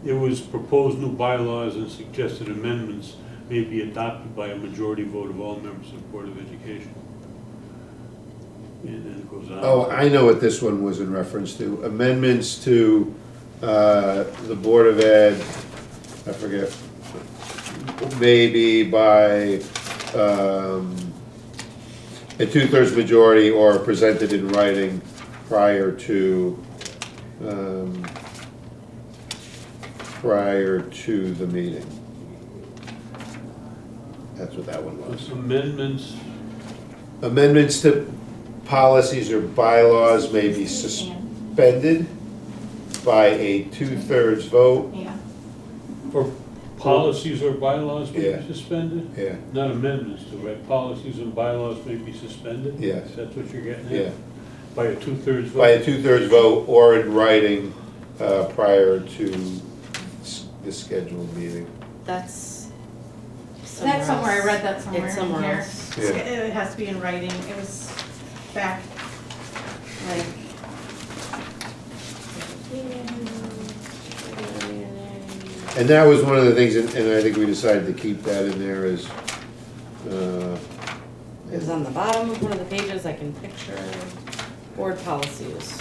[SPEAKER 1] It was proposed new bylaws and suggested amendments may be adopted by a majority vote of all members of the Board of Education. And then it goes on.
[SPEAKER 2] Oh, I know what this one was in reference to. Amendments to the Board of Ed, I forget, maybe by a 2/3 majority or presented in writing prior to the meeting. That's what that one was.
[SPEAKER 1] Amendments,
[SPEAKER 2] Amendments to policies or bylaws may be suspended by a 2/3 vote.
[SPEAKER 4] Yeah.
[SPEAKER 1] or policies or bylaws may
[SPEAKER 2] Yeah.
[SPEAKER 1] be suspended?
[SPEAKER 2] Yeah,
[SPEAKER 1] Not amendments to, right? Policies and bylaws may be suspended?
[SPEAKER 2] Yes.
[SPEAKER 1] That's what you're getting at?
[SPEAKER 2] yeah.
[SPEAKER 1] By a 2/3 vote?
[SPEAKER 2] By a 2/3 vote or in writing prior to the scheduled meeting.
[SPEAKER 3] That's
[SPEAKER 4] That's somewhere, I
[SPEAKER 3] else.
[SPEAKER 4] read that somewhere
[SPEAKER 3] It's
[SPEAKER 4] in
[SPEAKER 3] somewhere
[SPEAKER 4] here.
[SPEAKER 3] else.
[SPEAKER 2] Yeah.
[SPEAKER 4] It has to be in writing, it was back, like,
[SPEAKER 2] And that was one of the things, and I think we decided to keep that in there as,
[SPEAKER 3] It was on the bottom of one of the pages, I can picture board policies.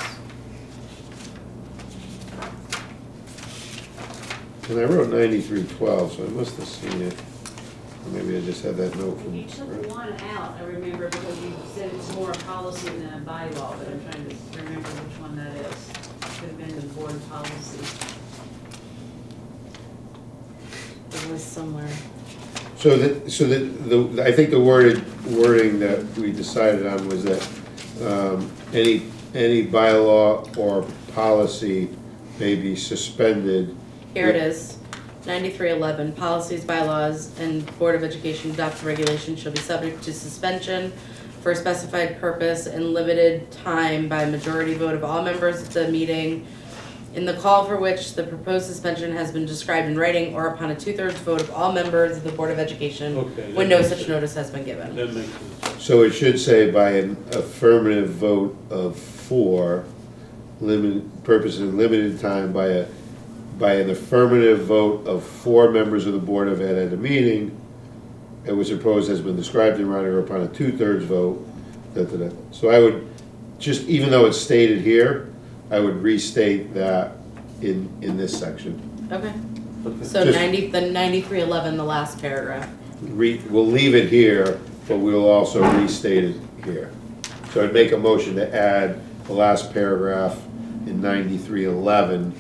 [SPEAKER 2] and I wrote 9312, so I must have seen it. Or maybe I just had that note from.
[SPEAKER 5] You took one out, I remember, because you said it's more a policy than a bylaw, but I'm trying to remember which one that is. Could have been the board policy.
[SPEAKER 3] It was somewhere.
[SPEAKER 2] So I think the wording that we decided on was that any bylaw or policy may be suspended.
[SPEAKER 3] Here it is, 9311, policies, bylaws, and Board of Education adopted regulations shall be subject to suspension for a specified purpose and limited time by majority vote of all members of the meeting, in the call for which the proposed suspension has been described in writing or upon a 2/3 vote of all members of the Board of Education,
[SPEAKER 1] Okay,
[SPEAKER 3] when
[SPEAKER 1] that
[SPEAKER 3] no
[SPEAKER 1] makes
[SPEAKER 3] such
[SPEAKER 1] sense.
[SPEAKER 3] notice has been given.
[SPEAKER 1] That makes sense.
[SPEAKER 2] So it should say by an affirmative vote of 4, purpose and limited time by an affirmative vote of 4 members of the Board of Ed at a meeting, it was proposed has been described in writing or upon a 2/3 vote, So I would, just even though it's stated here, I would restate that in this section.
[SPEAKER 3] Okay. So
[SPEAKER 2] Just-
[SPEAKER 3] 9311, the last paragraph.
[SPEAKER 2] We'll leave it here, but we'll also restate it here. So I'd make a motion to add the last paragraph in 9311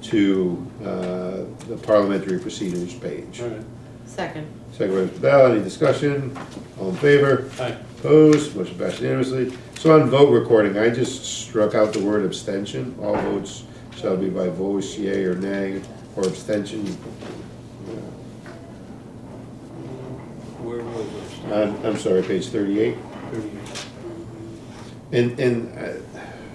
[SPEAKER 2] to the parliamentary procedures page.
[SPEAKER 1] All right.
[SPEAKER 3] Second.
[SPEAKER 2] Second by Mr. Bell, any discussion? All in favor?
[SPEAKER 1] Aye.
[SPEAKER 2] Opposed? Motion passed unanimously. So on vote recording, I just struck out the word abstention. All votes shall be by voice, yea or nay, or abstention.
[SPEAKER 1] Where was it?
[SPEAKER 2] I'm sorry, page 38.
[SPEAKER 1] 38.
[SPEAKER 2] And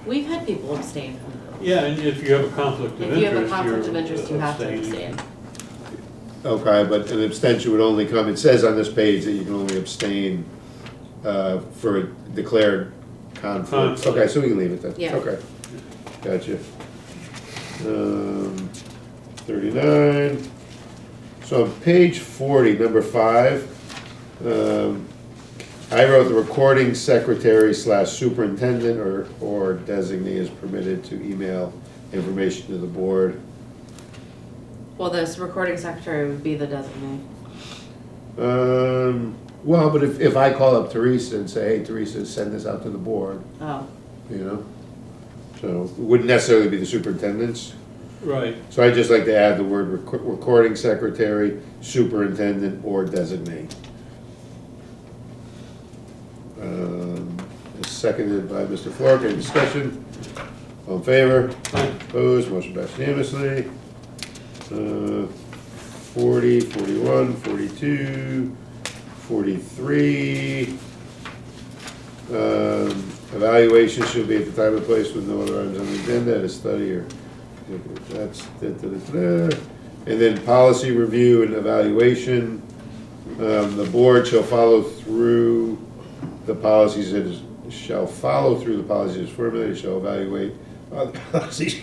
[SPEAKER 3] We've had people abstain.
[SPEAKER 1] Yeah, and if you have a conflict of
[SPEAKER 3] If
[SPEAKER 1] interest,
[SPEAKER 3] you have a conflict of
[SPEAKER 1] you're
[SPEAKER 3] interest, you have to
[SPEAKER 1] abstaining.
[SPEAKER 3] abstain.
[SPEAKER 2] okay, but an abstention would only come, it says on this page that you can only abstain for a declared conflict.
[SPEAKER 1] Conflict.
[SPEAKER 2] Okay, so we can leave it then.
[SPEAKER 3] Yeah.
[SPEAKER 2] Okay, gotcha. 39. So on page 40, number 5, I wrote the recording secretary / superintendent or designee is permitted to email information to the board.
[SPEAKER 3] Well, this recording secretary would be the designee.
[SPEAKER 2] Well, but if I call up Teresa and say, hey, Teresa, send this out to the board,
[SPEAKER 3] Oh,
[SPEAKER 2] you know? So it wouldn't necessarily be the superintendent's.
[SPEAKER 1] Right.
[SPEAKER 2] So I'd just like to add the word recording secretary, superintendent, or designate. Seconded by Mr. Flork. Any discussion? All in favor?
[SPEAKER 1] Aye.
[SPEAKER 2] Opposed? Motion passed unanimously. 40, 41, 42, 43. Evaluation should be at the time and place with no other items on the agenda, to study or, that's, And then policy review and evaluation. The board shall follow through the policies as formulated, shall evaluate how the policies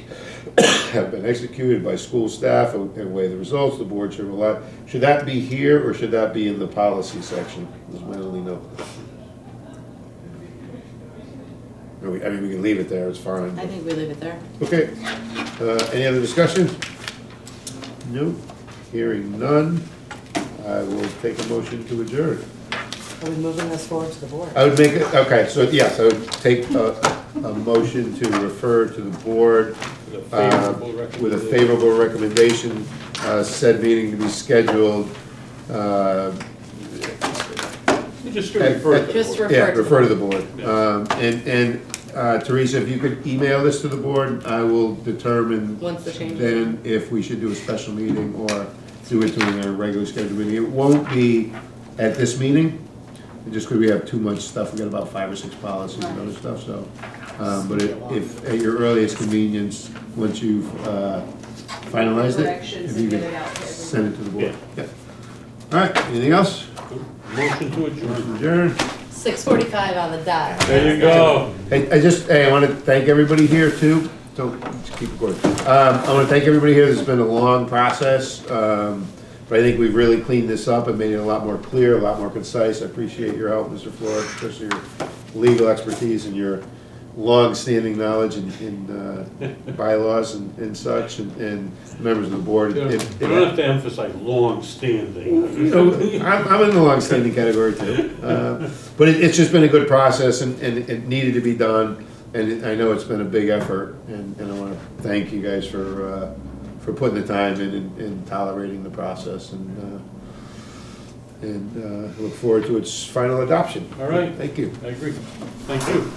[SPEAKER 2] have been executed by school staff and weigh the results. The board should rely, should that be here or should that be in the policy section? Is my only note. I mean, we can leave it there, it's fine.
[SPEAKER 3] I think we leave it there.
[SPEAKER 2] Okay, any other discussion? Nope, hearing none, I will take a motion to adjourn.
[SPEAKER 3] Are we moving this forward to the board?
[SPEAKER 2] I would make it, okay, so yes, I would take a motion to refer to the board
[SPEAKER 1] With a favorable
[SPEAKER 2] with a
[SPEAKER 1] recommendation.
[SPEAKER 2] favorable recommendation, said meeting to be scheduled,
[SPEAKER 1] You just refer to the
[SPEAKER 3] Just
[SPEAKER 1] board.
[SPEAKER 2] yeah, refer to the board.
[SPEAKER 1] Yeah.
[SPEAKER 2] And Teresa, if you could email this to the board, I will determine
[SPEAKER 3] Once the change is
[SPEAKER 2] then if we should do a special meeting or do it during our regular scheduled meeting. It won't be at this meeting, just because we have too much stuff. We got about 5 or 6 policies and other stuff, so. But if at your earliest convenience, once you've finalized it,
[SPEAKER 5] Corrections
[SPEAKER 2] if you
[SPEAKER 5] and
[SPEAKER 2] could
[SPEAKER 5] get it out to
[SPEAKER 2] send it to the board. Yeah. All right, anything else?
[SPEAKER 1] Motion to adjourn.
[SPEAKER 2] Motion adjourned.
[SPEAKER 3] 6:45 on the dot.
[SPEAKER 1] There you go.
[SPEAKER 2] Hey, I want to thank everybody here too. Don't, just keep recording. I want to thank everybody here. This has been a long process. But I think we've really cleaned this up and made it a lot more clear, a lot more concise. I appreciate your help, Mr. Flores, especially your legal expertise and your long-standing knowledge in bylaws and such, and members of the board.
[SPEAKER 1] You don't have to emphasize long-standing.
[SPEAKER 2] You know, I'm in the long-standing category too. But it's just been a good process and it needed to be done. And I know it's been a big effort and I want to thank you guys for putting the time in and tolerating the process and look forward to its final adoption.
[SPEAKER 1] All right.
[SPEAKER 2] Thank you.
[SPEAKER 1] I agree. Thank you.